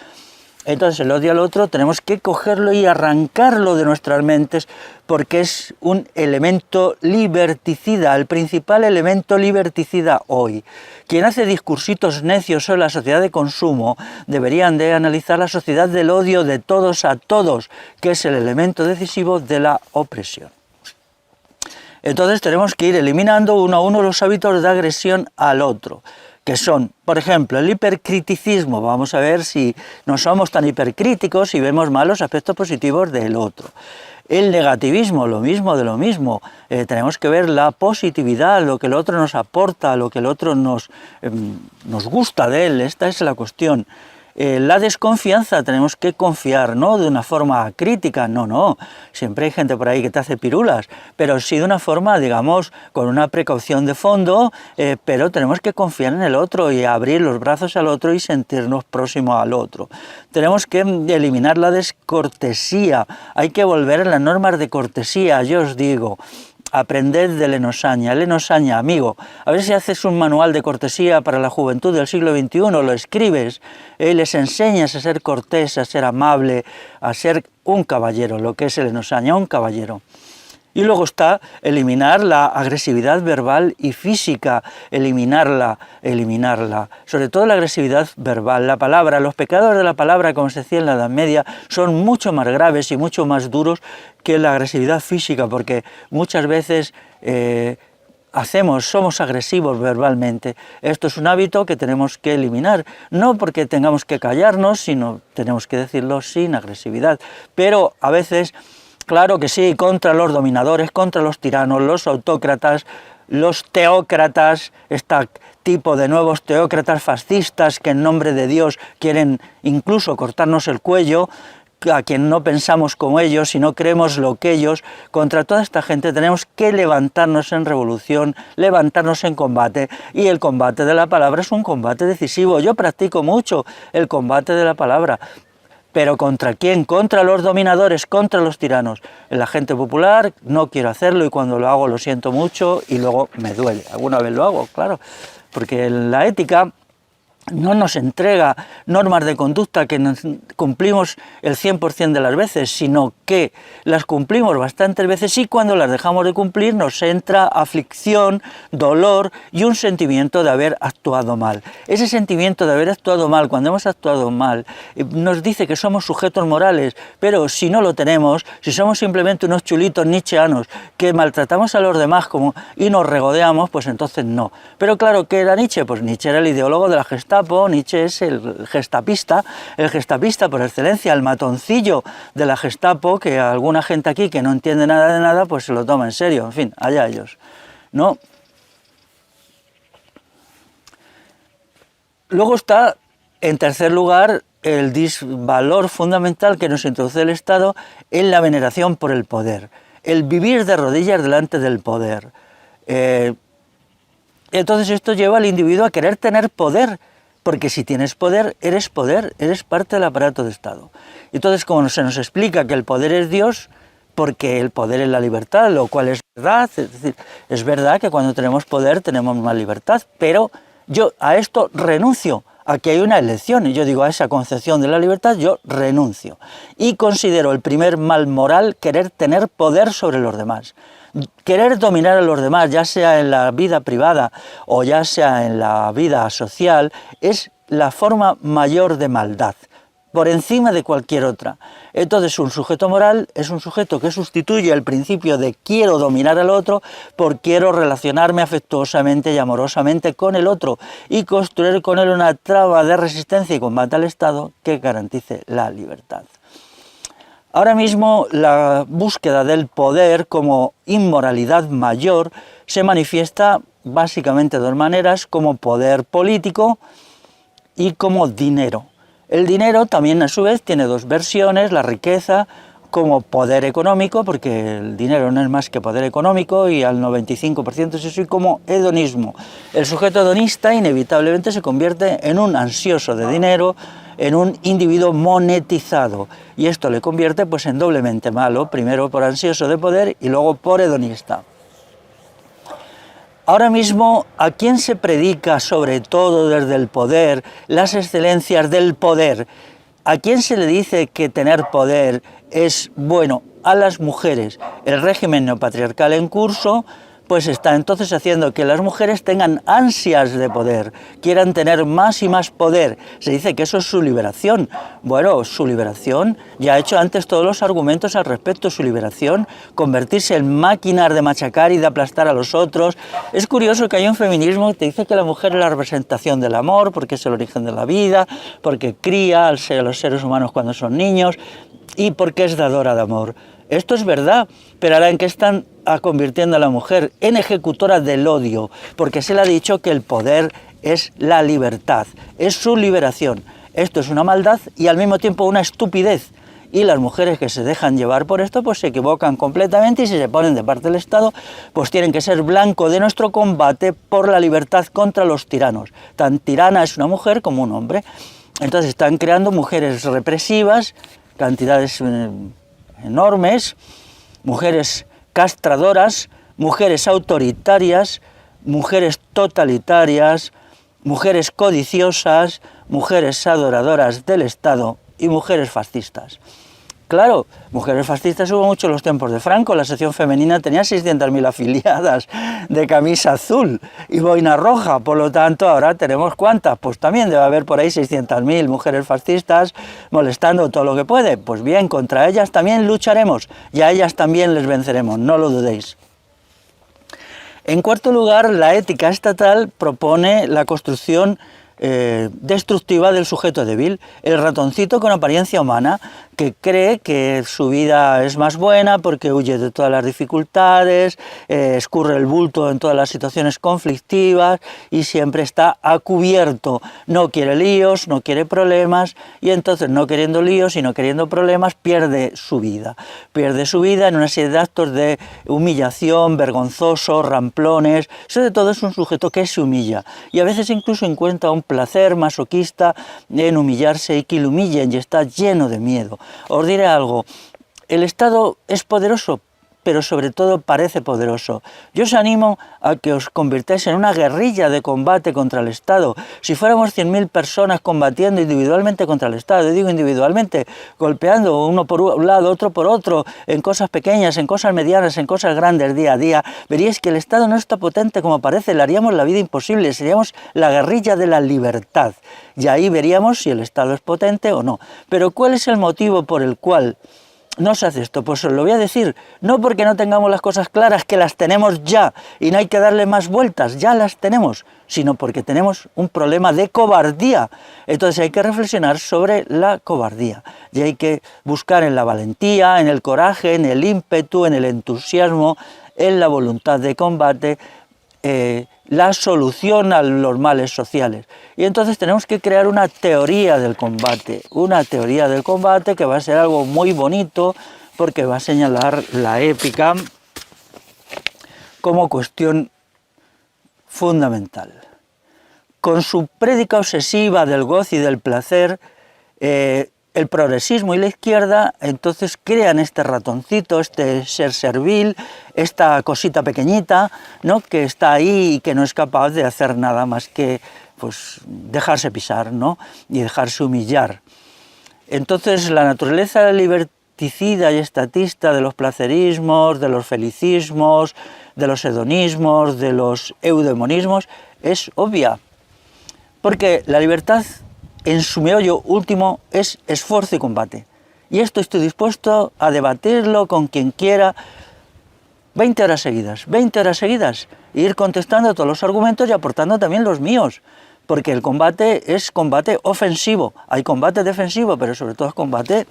Entonces el odio al otro tenemos que cogerlo y arrancarlo de nuestras mentes porque es un elemento liberticida, el principal elemento liberticida hoy. Quien hace discursitos necios sobre la sociedad de consumo deberían de analizar la sociedad del odio de todos a todos, que es el elemento decisivo de la opresión. Entonces tenemos que ir eliminando uno a uno los hábitos de agresión al otro, que son, por ejemplo, el hipercriticismo. Vamos a ver si no somos tan hipercríticos y vemos mal los aspectos positivos del otro. El negativismo, lo mismo de lo mismo. Tenemos que ver la positividad, lo que el otro nos aporta, lo que el otro nos gusta de él. Esta es la cuestión. La desconfianza, tenemos que confiar, no de una forma crítica, no, siempre hay gente por ahí que te hace pirulas, pero sí de una forma, digamos, con una precaución de fondo, pero tenemos que confiar en el otro y abrir los brazos al otro y sentirnos próximos al otro. Tenemos que eliminar la descortesía, hay que volver a las normas de cortesía, yo os digo. Aprended de Lenosaña. Lenosaña, amigo, a ver si haces un manual de cortesía para la juventud del siglo XXI, lo escribes, les enseñas a ser cortés, a ser amable, a ser un caballero, lo que es Lenosaña, un caballero. Y luego está eliminar la agresividad verbal y física, eliminarla, sobre todo la agresividad verbal. La palabra, los pecados de la palabra, como se decía en la Edad Media, son mucho más graves y mucho más duros que la agresividad física, porque muchas veces somos agresivos verbalmente. Esto es un hábito que tenemos que eliminar, no porque tengamos que callarnos, sino tenemos que decirlo sin agresividad. Pero a veces, claro que sí, contra los dominadores, contra los tiranos, los autócratas, los teócratas, este tipo de nuevos teócratas fascistas que en nombre de Dios quieren incluso cortarnos el cuello, a quien no pensamos como ellos, si no creemos lo que ellos, contra toda esta gente tenemos que levantarnos en revolución, levantarnos en combate, y el combate de la palabra es un combate decisivo. Yo practico mucho el combate de la palabra, pero ¿contra quién? Contra los dominadores, contra los tiranos. En la gente popular no quiero hacerlo y cuando lo hago lo siento mucho y luego me duele. Alguna vez lo hago, claro, porque la ética no nos entrega normas de conducta que nos cumplimos el 100% de las veces, sino que las cumplimos bastantes veces y cuando las dejamos de cumplir nos entra aflicción, dolor y un sentimiento de haber actuado mal. Ese sentimiento de haber actuado mal, cuando hemos actuado mal, nos dice que somos sujetos morales, pero si no lo tenemos, si somos simplemente unos chulitos nietzscheanos que maltratamos a los demás y nos regodeamos, pues entonces no. Pero claro, ¿qué era Nietzsche? Pues Nietzsche era el ideólogo de la Gestapo. Nietzsche es el gestapista por excelencia, el matoncillo de la Gestapo, que alguna gente aquí que no entiende nada de nada, pues se lo toma en serio, en fin, allá ellos, ¿no? Luego está, en tercer lugar, el disvalor fundamental que nos introduce el Estado en la veneración por el poder, el vivir de rodillas delante del poder. Entonces esto lleva al individuo a querer tener poder, porque si tienes poder, eres parte del aparato de Estado. Entonces, como se nos explica que el poder es Dios, porque el poder es la libertad, lo cual es verdad, es decir, es verdad que cuando tenemos poder tenemos más libertad, pero yo a esto renuncio, a que hay una elección, y yo digo, a esa concepción de la libertad yo renuncio. Y considero el primer mal moral querer tener poder sobre los demás. Querer dominar a los demás, ya sea en la vida privada o ya sea en la vida social, es la forma mayor de maldad, por encima de cualquier otra. Entonces, un sujeto moral es un sujeto que sustituye el principio de quiero dominar al otro por quiero relacionarme afectuosamente y amorosamente con el otro y construir con él una traba de resistencia y combate al Estado que garantice la libertad. Ahora mismo la búsqueda del poder como inmoralidad mayor se manifiesta básicamente de dos maneras, como poder político y como dinero. El dinero también a su vez tiene dos versiones, la riqueza como poder económico, porque el dinero no es más que poder económico y al 95% es eso, y como hedonismo. El sujeto hedonista inevitablemente se convierte en un ansioso de dinero, en un individuo monetizado, y esto le convierte pues en doblemente malo, primero por ansioso de poder y luego por hedonista. Ahora mismo, ¿a quién se predica sobre todo desde el poder las excelencias del poder? ¿A quién se le dice que tener poder es bueno? A las mujeres. El régimen neopatriarcal en curso pues está entonces haciendo que las mujeres tengan ansias de poder, quieran tener más y más poder. Se dice que eso es su liberación. Bueno, su liberación, ya ha hecho antes todos los argumentos al respecto, su liberación, convertirse en máquinas de machacar y de aplastar a los otros. Es curioso que hay un feminismo que te dice que la mujer es la representación del amor, porque es el origen de la vida, porque cría a los seres humanos cuando son niños y porque es dadora de amor. Esto es verdad, pero ahora en qué están convirtiendo a la mujer en ejecutora del odio, porque se le ha dicho que el poder es la libertad, es su liberación. Esto es una maldad y al mismo tiempo una estupidez. Y las mujeres que se dejan llevar por esto, pues se equivocan completamente y si se ponen de parte del Estado, pues tienen que ser blanco de nuestro combate por la libertad contra los tiranos. Tan tirana es una mujer como un hombre. Entonces están creando mujeres represivas, cantidades enormes, mujeres castradoras, mujeres autoritarias, mujeres totalitarias, mujeres codiciosas, mujeres adoradoras del Estado y mujeres fascistas. Claro, mujeres fascistas hubo mucho en los tiempos de Franco, la sección femenina tenía 600.000 afiliadas de camisa azul y boina roja, por lo tanto ahora tenemos ¿cuántas? Pues también debe haber por ahí 600.000 mujeres fascistas molestando todo lo que puede. Pues bien, contra ellas también lucharemos y a ellas también les venceremos, no lo dudéis. En cuarto lugar, la ética estatal propone la construcción destructiva del sujeto débil, el ratoncito con apariencia humana que cree que su vida es más buena porque huye de todas las dificultades, escurre el bulto en todas las situaciones conflictivas y siempre está a cubierto, no quiere líos, no quiere problemas y entonces no queriendo líos y no queriendo problemas pierde su vida en una serie de actos de humillación, vergonzosos, ramplones. Sobre todo es un sujeto que se humilla y a veces incluso encuentra un placer masoquista en humillarse y que le humillen y está lleno de miedo. Os diré algo, el Estado es poderoso, pero sobre todo parece poderoso. Yo os animo a que os convirtáis en una guerrilla de combate contra el Estado. Si fuéramos 100.000 personas combatiendo individualmente contra el Estado, y digo individualmente, golpeando uno por un lado, otro por otro, en cosas pequeñas, en cosas medianas, en cosas grandes día a día, veríais que el Estado no es tan potente como parece, le haríamos la vida imposible, seríamos la guerrilla de la libertad. Y ahí veríamos si el Estado es potente o no. Pero ¿cuál es el motivo por el cual no se hace esto? Pues os lo voy a decir, no porque no tengamos las cosas claras, que las tenemos ya y no hay que darle más vueltas, ya las tenemos, sino porque tenemos un problema de cobardía. Entonces hay que reflexionar sobre la cobardía y hay que buscar en la valentía, en el coraje, en el ímpetu, en el entusiasmo, en la voluntad de combate, la solución a los males sociales. Y entonces tenemos que crear una teoría del combate que va a ser algo muy bonito porque va a señalar la épica como cuestión fundamental. Con su prédica obsesiva del goce y del placer, el progresismo y la izquierda entonces crean este ratoncito, este ser servil, esta cosita pequeñita, ¿no?, que está ahí y que no es capaz de hacer nada más que pues dejarse pisar, ¿no?, y dejarse humillar. Entonces la naturaleza liberticida y estatista de los placerismos, de los felicismos, de los hedonismos, de los eudemonismos es obvia, porque la libertad en su meollo último es esfuerzo y combate. Y esto estoy dispuesto a debatirlo con quien quiera 20 horas seguidas, e ir contestando todos los argumentos y aportando también los míos, porque el combate es combate ofensivo, hay combate defensivo, pero sobre todo es combate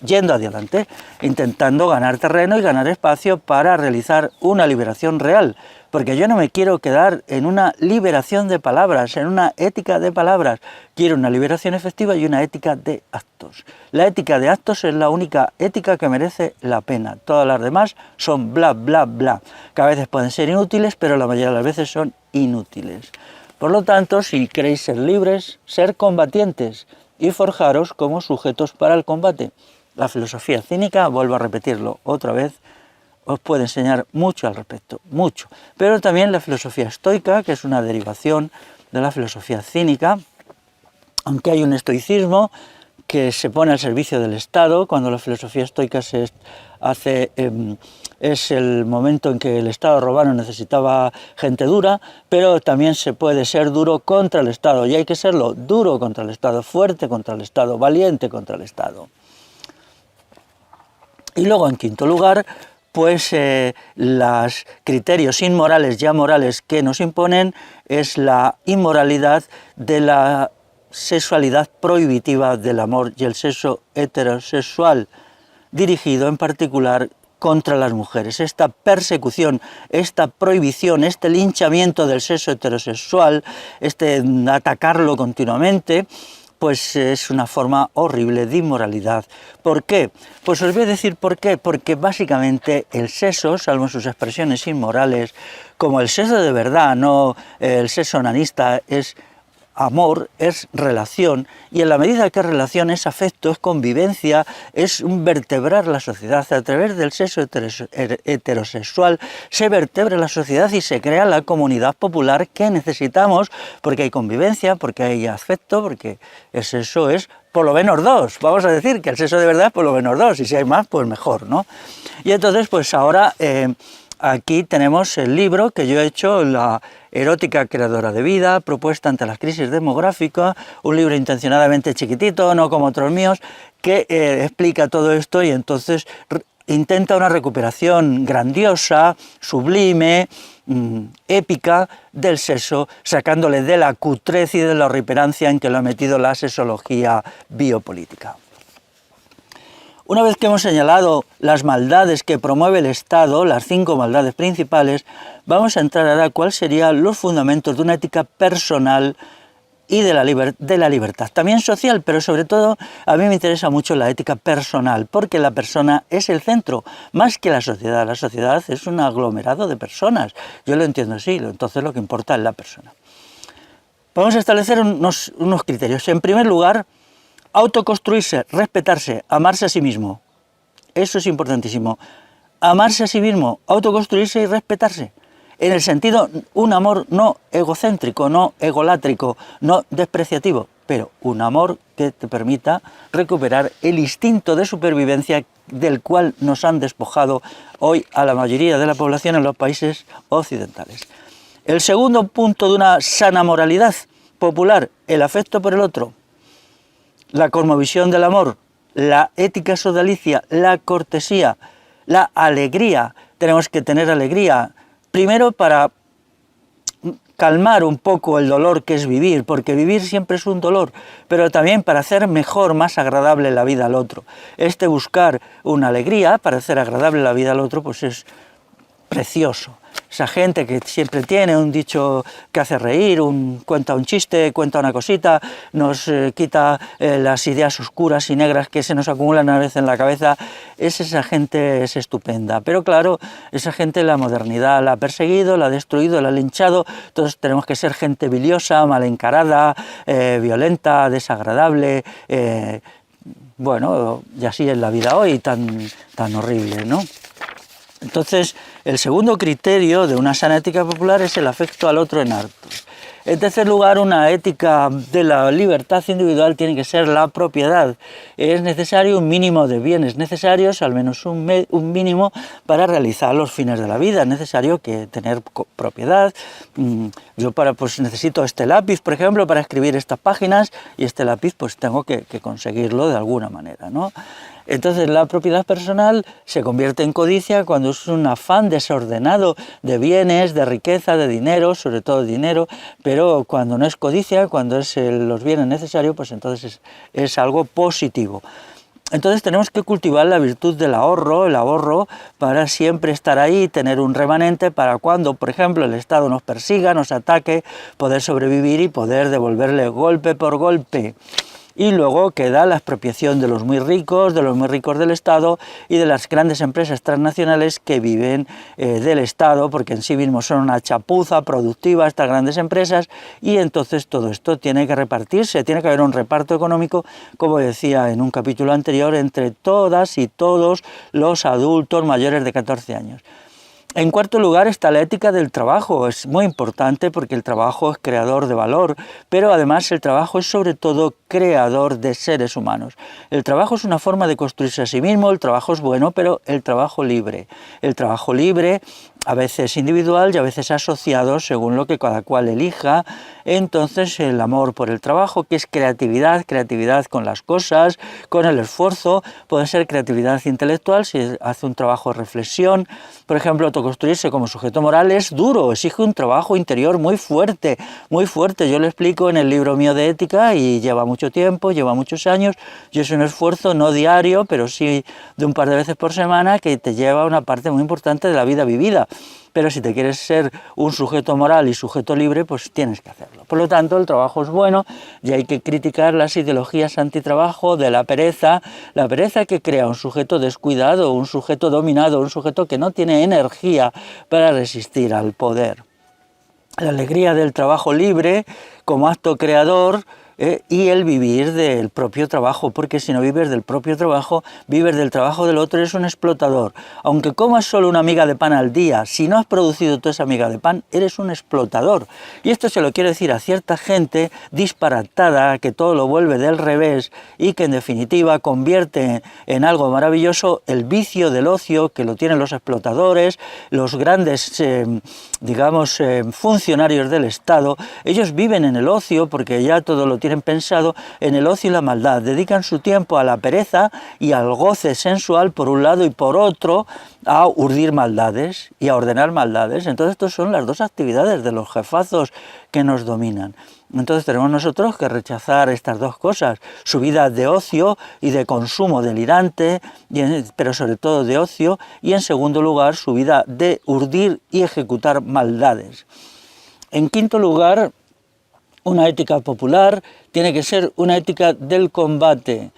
yendo adelante, intentando ganar terreno y ganar espacio para realizar una liberación real, porque yo no me quiero quedar en una liberación de palabras, en una ética de palabras, quiero una liberación efectiva y una ética de actos. La ética de actos es la única ética que merece la pena, todas las demás son bla, bla, bla, que a veces pueden ser inútiles, pero la mayoría de las veces son inútiles. Por lo tanto, si queréis ser libres, ser combatientes y forjaros como sujetos para el combate. La filosofía cínica, vuelvo a repetirlo otra vez, os puede enseñar mucho al respecto, mucho. Pero también la filosofía estoica, que es una derivación de la filosofía cínica, aunque hay un estoicismo que se pone al servicio del Estado. Cuando la filosofía estoica se hace, es el momento en que el Estado romano necesitaba gente dura, pero también se puede ser duro contra el Estado, y hay que serlo duro contra el Estado, fuerte contra el Estado, valiente contra el Estado. Y luego, en quinto lugar, pues los criterios inmorales ya morales que nos imponen es la inmoralidad de la sexualidad prohibitiva del amor y el sexo heterosexual, dirigido en particular contra las mujeres. Esta persecución, esta prohibición, este linchamiento del sexo heterosexual, este atacarlo continuamente, pues es una forma horrible de inmoralidad. ¿Por qué? Pues os voy a decir por qué. Porque básicamente el sexo, salvo en sus expresiones inmorales, como el sexo de verdad, no el sexo onanista, es amor, es relación, y en la medida que es relación, es afecto, es convivencia, es un vertebrar la sociedad. A través del sexo heterosexual se vertebra la sociedad y se crea la comunidad popular que necesitamos, porque hay convivencia, porque hay afecto, porque el sexo es por lo menos dos. Vamos a decir que el sexo de verdad es por lo menos dos, y si hay más, pues mejor, ¿no? Y entonces, pues ahora aquí tenemos el libro que yo he hecho, La erótica creadora de vida, propuesta ante las crisis demográficas, un libro intencionadamente chiquitito, no como otros míos, que explica todo esto y entonces intenta una recuperación grandiosa, sublime, épica del sexo, sacándole de la cutrez y de la horripilancia en que lo ha metido la sexología biopolítica. Una vez que hemos señalado las maldades que promueve el Estado, las 5 maldades principales, vamos a entrar ahora a cuáles serían los fundamentos de una ética personal y de la libertad, también social, pero sobre todo a mí me interesa mucho la ética personal, porque la persona es el centro, más que la sociedad. La sociedad es un aglomerado de personas, yo lo entiendo así, entonces lo que importa es la persona. Vamos a establecer unos criterios. En primer lugar, autoconstruirse, respetarse, amarse a sí mismo. Eso es importantísimo. Amarse a sí mismo, autoconstruirse y respetarse. En el sentido, un amor no egocéntrico, no egolátrico, no despreciativo, pero un amor que te permita recuperar el instinto de supervivencia del cual nos han despojado hoy a la mayoría de la población en los países occidentales. El segundo punto de una sana moralidad popular, el afecto por el otro, la cosmovisión del amor, la ética sodalicia, la cortesía, la alegría. Tenemos que tener alegría, primero para calmar un poco el dolor que es vivir, porque vivir siempre es un dolor, pero también para hacer mejor, más agradable la vida al otro. Buscar una alegría para hacer agradable la vida al otro, pues es precioso. Esa gente que siempre tiene un dicho que hace reír, cuenta un chiste, cuenta una cosita, nos quita las ideas oscuras y negras que se nos acumulan a veces en la cabeza, esa gente es estupenda. Pero claro, esa gente la modernidad la ha perseguido, la ha destruido, la ha linchado, entonces tenemos que ser gente biliosa, mal encarada, violenta, desagradable, bueno, y así es la vida hoy, tan horrible, ¿no? Entonces, el segundo criterio de una sana ética popular es el afecto al otro en hartos. En tercer lugar, una ética de la libertad individual tiene que ser la propiedad. Es necesario un mínimo de bienes necesarios, al menos un mínimo, para realizar los fines de la vida. Es necesario que tener propiedad. Yo necesito este lápiz, por ejemplo, para escribir estas páginas, y este lápiz pues tengo que conseguirlo de alguna manera, ¿no? Entonces la propiedad personal se convierte en codicia cuando es un afán desordenado de bienes, de riqueza, de dinero, sobre todo dinero, pero cuando no es codicia, cuando es los bienes necesarios, pues entonces es algo positivo. Entonces tenemos que cultivar la virtud del ahorro, el ahorro para siempre estar ahí, tener un remanente para cuando, por ejemplo, el Estado nos persiga, nos ataque, poder sobrevivir y poder devolverle golpe por golpe. Y luego queda la expropiación de los muy ricos del Estado y de las grandes empresas transnacionales que viven del Estado, porque en sí mismos son una chapuza productiva estas grandes empresas, y entonces todo esto tiene que repartirse, tiene que haber un reparto económico, como decía en un capítulo anterior, entre todas y todos los adultos mayores de 14 años. En cuarto lugar está la ética del trabajo. Es muy importante porque el trabajo es creador de valor, pero además el trabajo es sobre todo creador de seres humanos. El trabajo es una forma de construirse a sí mismo, el trabajo es bueno, pero el trabajo libre. El trabajo libre a veces individual y a veces asociado según lo que cada cual elija. Entonces el amor por el trabajo, que es creatividad con las cosas, con el esfuerzo, puede ser creatividad intelectual si hace un trabajo de reflexión. Por ejemplo, autoconstruirse como sujeto moral es duro, exige un trabajo interior muy fuerte, muy fuerte. Yo lo explico en el libro mío de ética y lleva mucho tiempo, lleva muchos años, y es un esfuerzo no diario, pero sí de un par de veces por semana, que te lleva a una parte muy importante de la vida vivida. pero si te quieres ser un sujeto moral y sujeto libre, pues tienes que hacerlo. Por lo tanto, el trabajo es bueno y hay que criticar las ideologías antitrabajo de la pereza que crea un sujeto descuidado, un sujeto dominado, un sujeto que no tiene energía para resistir al poder. La alegría del trabajo libre como acto creador y el vivir del propio trabajo, porque si no vives del propio trabajo, vives del trabajo del otro, eres un explotador. Aunque comas solo una miga de pan al día, si no has producido toda esa miga de pan, eres un explotador. Y esto se lo quiero decir a cierta gente disparatada, que todo lo vuelve del revés y que en definitiva convierte en algo maravilloso el vicio del ocio, que lo tienen los explotadores, los grandes, funcionarios del Estado. Ellos viven en el ocio porque ya todo lo tienen pensado en el ocio y la maldad, dedican su tiempo a la pereza y al goce sensual por un lado y por otro a urdir maldades y a ordenar maldades. Entonces estas son las dos actividades de los jefazos que nos dominan. Entonces tenemos nosotros que rechazar estas dos cosas, su vida de ocio y de consumo delirante, pero sobre todo de ocio, y en segundo lugar su vida de urdir y ejecutar maldades. En quinto lugar, una ética popular tiene que ser una ética del combate.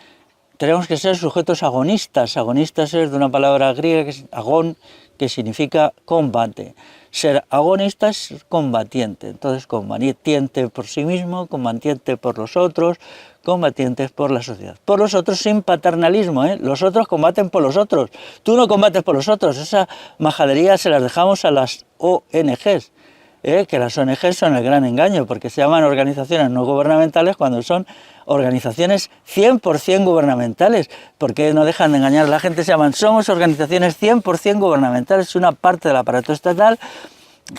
Tenemos que ser sujetos agonistas. Agonistas es de una palabra griega que es agón, que significa combate. Ser agonista es combatiente. Entonces, combatiente por sí mismo, combatiente por los otros, combatientes por la sociedad. Por los otros sin paternalismo, ¿eh? Los otros combaten por los otros. Tú no combates por los otros. Esa majadería se las dejamos a las ONGs. Que las ONG son el gran engaño, porque se llaman organizaciones no gubernamentales cuando son organizaciones 100% gubernamentales. Porque no dejan de engañar a la gente, se llaman, somos organizaciones 100% gubernamentales, una parte del aparato estatal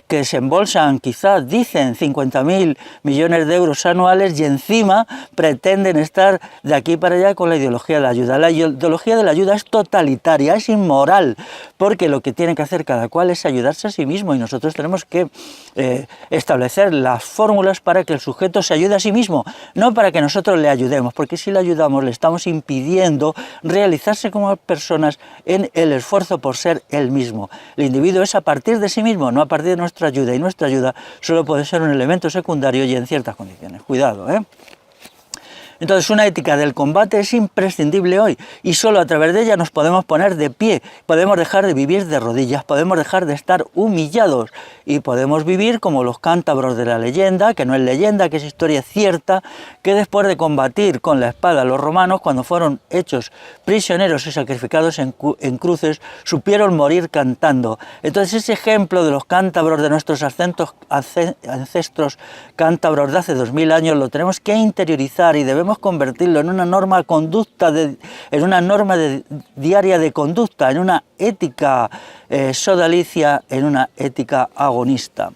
que se embolsan, quizás dicen 50.000 millones de euros anuales y encima pretenden estar de aquí para allá con la ideología de la ayuda. La ideología de la ayuda es totalitaria, es inmoral, porque lo que tiene que hacer cada cual es ayudarse a sí mismo y nosotros tenemos que establecer las fórmulas para que el sujeto se ayude a sí mismo, no para que nosotros le ayudemos, porque si le ayudamos le estamos impidiendo realizarse como personas en el esfuerzo por ser él mismo. El individuo es a partir de sí mismo, no a partir de nuestra ayuda, y nuestra ayuda solo puede ser un elemento secundario y en ciertas condiciones. Cuidado, ¿eh? Entonces una ética del combate es imprescindible hoy y solo a través de ella nos podemos poner de pie, podemos dejar de vivir de rodillas, podemos dejar de estar humillados y podemos vivir como los cántabros de la leyenda, que no es leyenda, que es historia cierta, que después de combatir con la espada a los romanos, cuando fueron hechos prisioneros y sacrificados en cruces, supieron morir cantando. Entonces ese ejemplo de los cántabros de nuestros ancestros cántabros de hace 2000 años lo tenemos que interiorizar y debemos convertirlo en una norma diaria de conducta, en una ética sodalicia, en una ética agonista.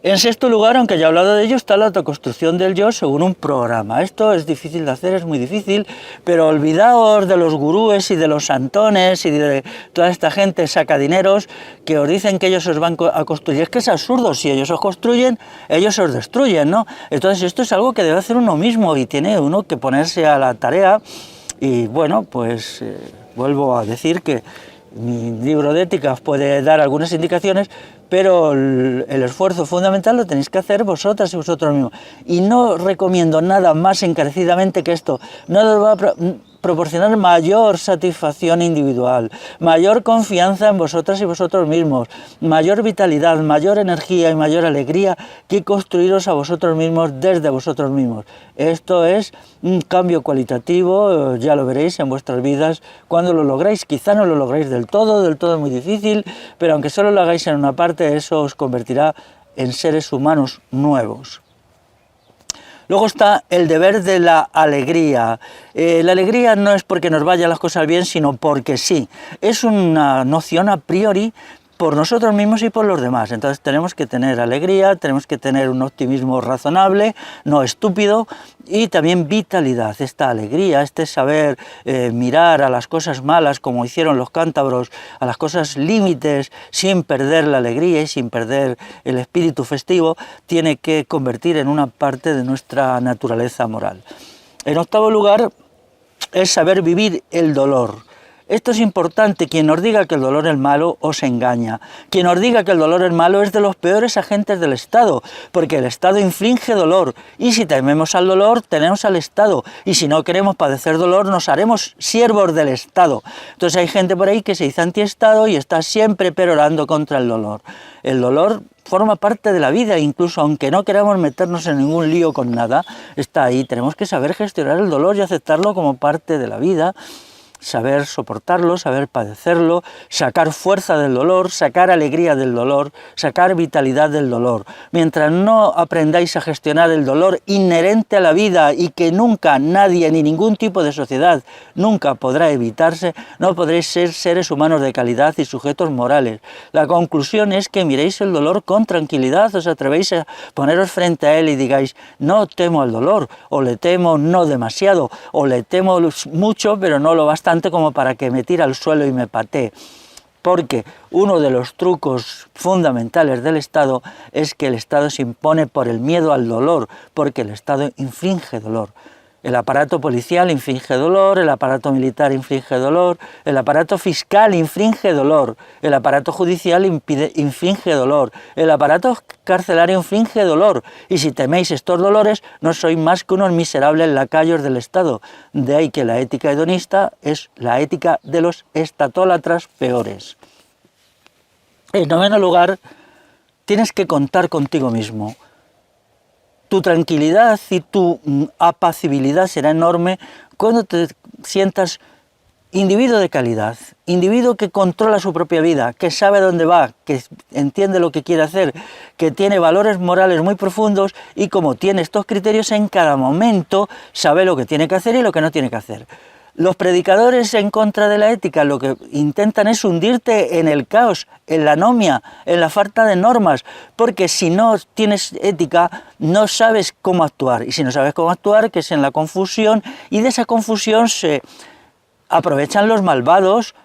En sexto lugar, aunque ya he hablado de ello, está la autoconstrucción del yo según un programa. Esto es difícil de hacer, es muy difícil, pero olvidaos de los gurúes y de los santones y de toda esta gente sacadineros que os dicen que ellos os van a construir. Es que es absurdo, si ellos os construyen, ellos os destruyen, ¿no? Entonces esto es algo que debe hacer uno mismo y tiene uno que ponerse a la tarea y bueno, pues vuelvo a decir que mi libro de ética os puede dar algunas indicaciones, pero el esfuerzo fundamental lo tenéis que hacer vosotras y vosotros mismos. Y no recomiendo nada más encarecidamente que esto. No os va a proporcionar mayor satisfacción individual, mayor confianza en vosotras y vosotros mismos, mayor vitalidad, mayor energía y mayor alegría que construiros a vosotros mismos desde vosotros mismos. Esto es un cambio cualitativo, ya lo veréis en vuestras vidas cuando lo lográis. Quizá no lo lográis del todo es muy difícil, pero aunque solo lo hagáis en una parte, eso os convertirá en seres humanos nuevos. Luego está el deber de la alegría. La alegría no es porque nos vayan las cosas bien, sino porque sí. Es una noción a priori por nosotros mismos y por los demás. Entonces tenemos que tener alegría, tenemos que tener un optimismo razonable, no estúpido, y también vitalidad. Esta alegría, este saber mirar a las cosas malas, como hicieron los cántabros, a las cosas límites, sin perder la alegría y sin perder el espíritu festivo, tiene que convertir en una parte de nuestra naturaleza moral. En octavo lugar, es saber vivir el dolor. Esto es importante. Quien nos diga que el dolor es malo os engaña. Quien nos diga que el dolor es malo es de los peores agentes del Estado, porque el Estado inflige dolor, y si tememos al dolor, tenemos al Estado, y si no queremos padecer dolor, nos haremos siervos del Estado. Entonces hay gente por ahí que se dice anti-Estado y está siempre perorando contra el dolor. El dolor forma parte de la vida, incluso aunque no queramos meternos en ningún lío con nada, está ahí. Tenemos que saber gestionar el dolor y aceptarlo como parte de la vida, saber soportarlo, saber padecerlo, sacar fuerza del dolor, sacar alegría del dolor, sacar vitalidad del dolor. Mientras no aprendáis a gestionar el dolor inherente a la vida y que nunca nadie ni ningún tipo de sociedad nunca podrá evitarse, no podréis ser seres humanos de calidad y sujetos morales. La conclusión es que miréis el dolor con tranquilidad, os atrevéis a poneros frente a él y digáis: no temo al dolor, o le temo no demasiado, o le temo mucho pero no lo bastante como para que me tire al suelo y me patee. Porque uno de los trucos fundamentales del Estado es que el Estado se impone por el miedo al dolor, porque el Estado inflige dolor. El aparato policial inflige dolor, el aparato militar inflige dolor, el aparato fiscal inflige dolor, el aparato judicial inflige dolor, el aparato carcelario inflige dolor, y si teméis estos dolores no sois más que unos miserables lacayos del Estado. De ahí que la ética hedonista es la ética de los estatólatras peores. En noveno lugar, tienes que contar contigo mismo. Tu tranquilidad y tu apacibilidad será enorme cuando te sientas individuo de calidad, individuo que controla su propia vida, que sabe dónde va, que entiende lo que quiere hacer, que tiene valores morales muy profundos y como tiene estos criterios en cada momento sabe lo que tiene que hacer y lo que no tiene que hacer. Los predicadores en contra de la ética lo que intentan es hundirte en el caos, en la anomia, en la falta de normas, porque si no tienes ética no sabes cómo actuar, y si no sabes cómo actuar, que es en la confusión, y de esa confusión se aprovechan los malvados,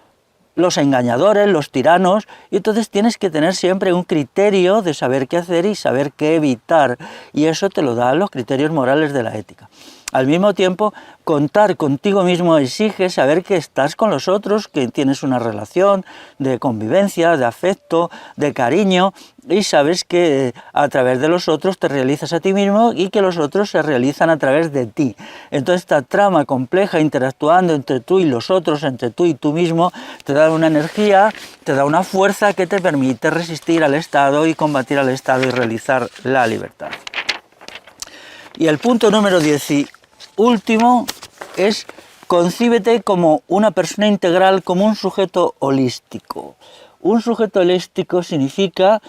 los engañadores, los tiranos, y entonces tienes que tener siempre un criterio de saber qué hacer y saber qué evitar, y eso te lo dan los criterios morales de la ética. Al mismo tiempo, contar contigo mismo exige saber que estás con los otros, que tienes una relación de convivencia, de afecto, de cariño, y sabes que a través de los otros te realizas a ti mismo y que los otros se realizan a través de ti. Entonces esta trama compleja interactuando entre tú y los otros, entre tú y tú mismo, te da una energía, te da una fuerza que te permite resistir al Estado y combatir al Estado y realizar la libertad. Y el punto número 10 y último es: concíbete como una persona integral, como un sujeto holístico. Un sujeto holístico significa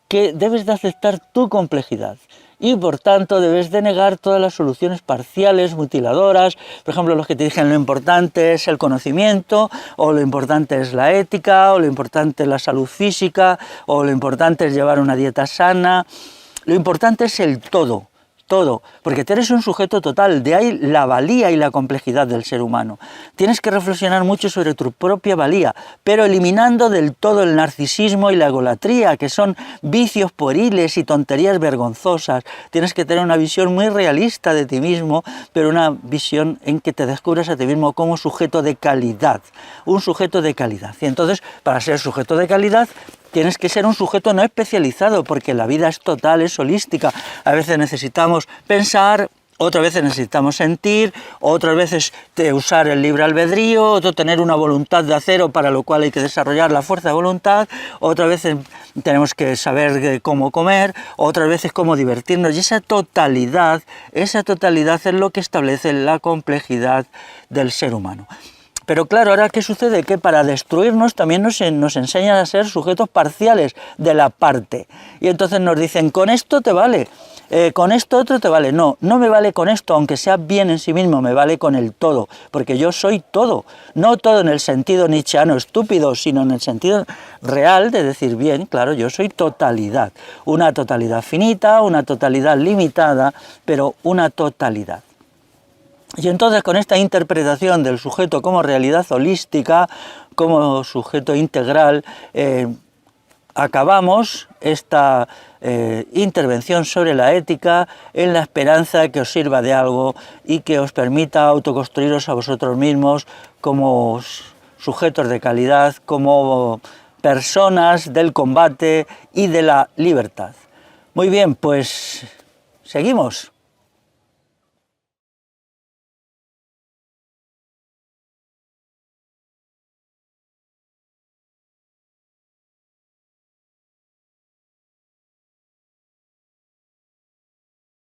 que debes de aceptar tu complejidad y por tanto debes de negar todas las soluciones parciales, mutiladoras. Por ejemplo, los que te dicen lo importante es el conocimiento, o lo importante es la ética, o lo importante es la salud física, o lo importante es llevar una dieta sana. Lo importante es el todo. Todo, porque tú eres un sujeto total, de ahí la valía y la complejidad del ser humano. Tienes que reflexionar mucho sobre tu propia valía, pero eliminando del todo el narcisismo y la egolatría, que son vicios pueriles y tonterías vergonzosas. Tienes que tener una visión muy realista de ti mismo, pero una visión en que te descubras a ti mismo como sujeto de calidad, un sujeto de calidad. Y entonces, para ser sujeto de calidad, tienes que ser un sujeto no especializado, porque la vida es total, es holística. A veces necesitamos pensar, otras veces necesitamos sentir, otras veces usar el libre albedrío, otro tener una voluntad de acero para lo cual hay que desarrollar la fuerza de voluntad, otras veces tenemos que saber cómo comer, otras veces cómo divertirnos, y esa totalidad es lo que establece la complejidad del ser humano. Pero claro, ahora ¿qué sucede? Que para destruirnos también nos enseñan a ser sujetos parciales de la parte. Y entonces nos dicen: con esto te vale, con esto otro te vale. No, no me vale con esto, aunque sea bien en sí mismo, me vale con el todo, porque yo soy todo. No todo en el sentido nietzscheano estúpido, sino en el sentido real de decir: bien, claro, yo soy totalidad. Una totalidad finita, una totalidad limitada, pero una totalidad. Y entonces, con esta interpretación del sujeto como realidad holística, como sujeto integral, acabamos esta intervención sobre la ética en la esperanza de que os sirva de algo y que os permita autoconstruiros a vosotros mismos como sujetos de calidad, como personas del combate y de la libertad. Muy bien, pues seguimos.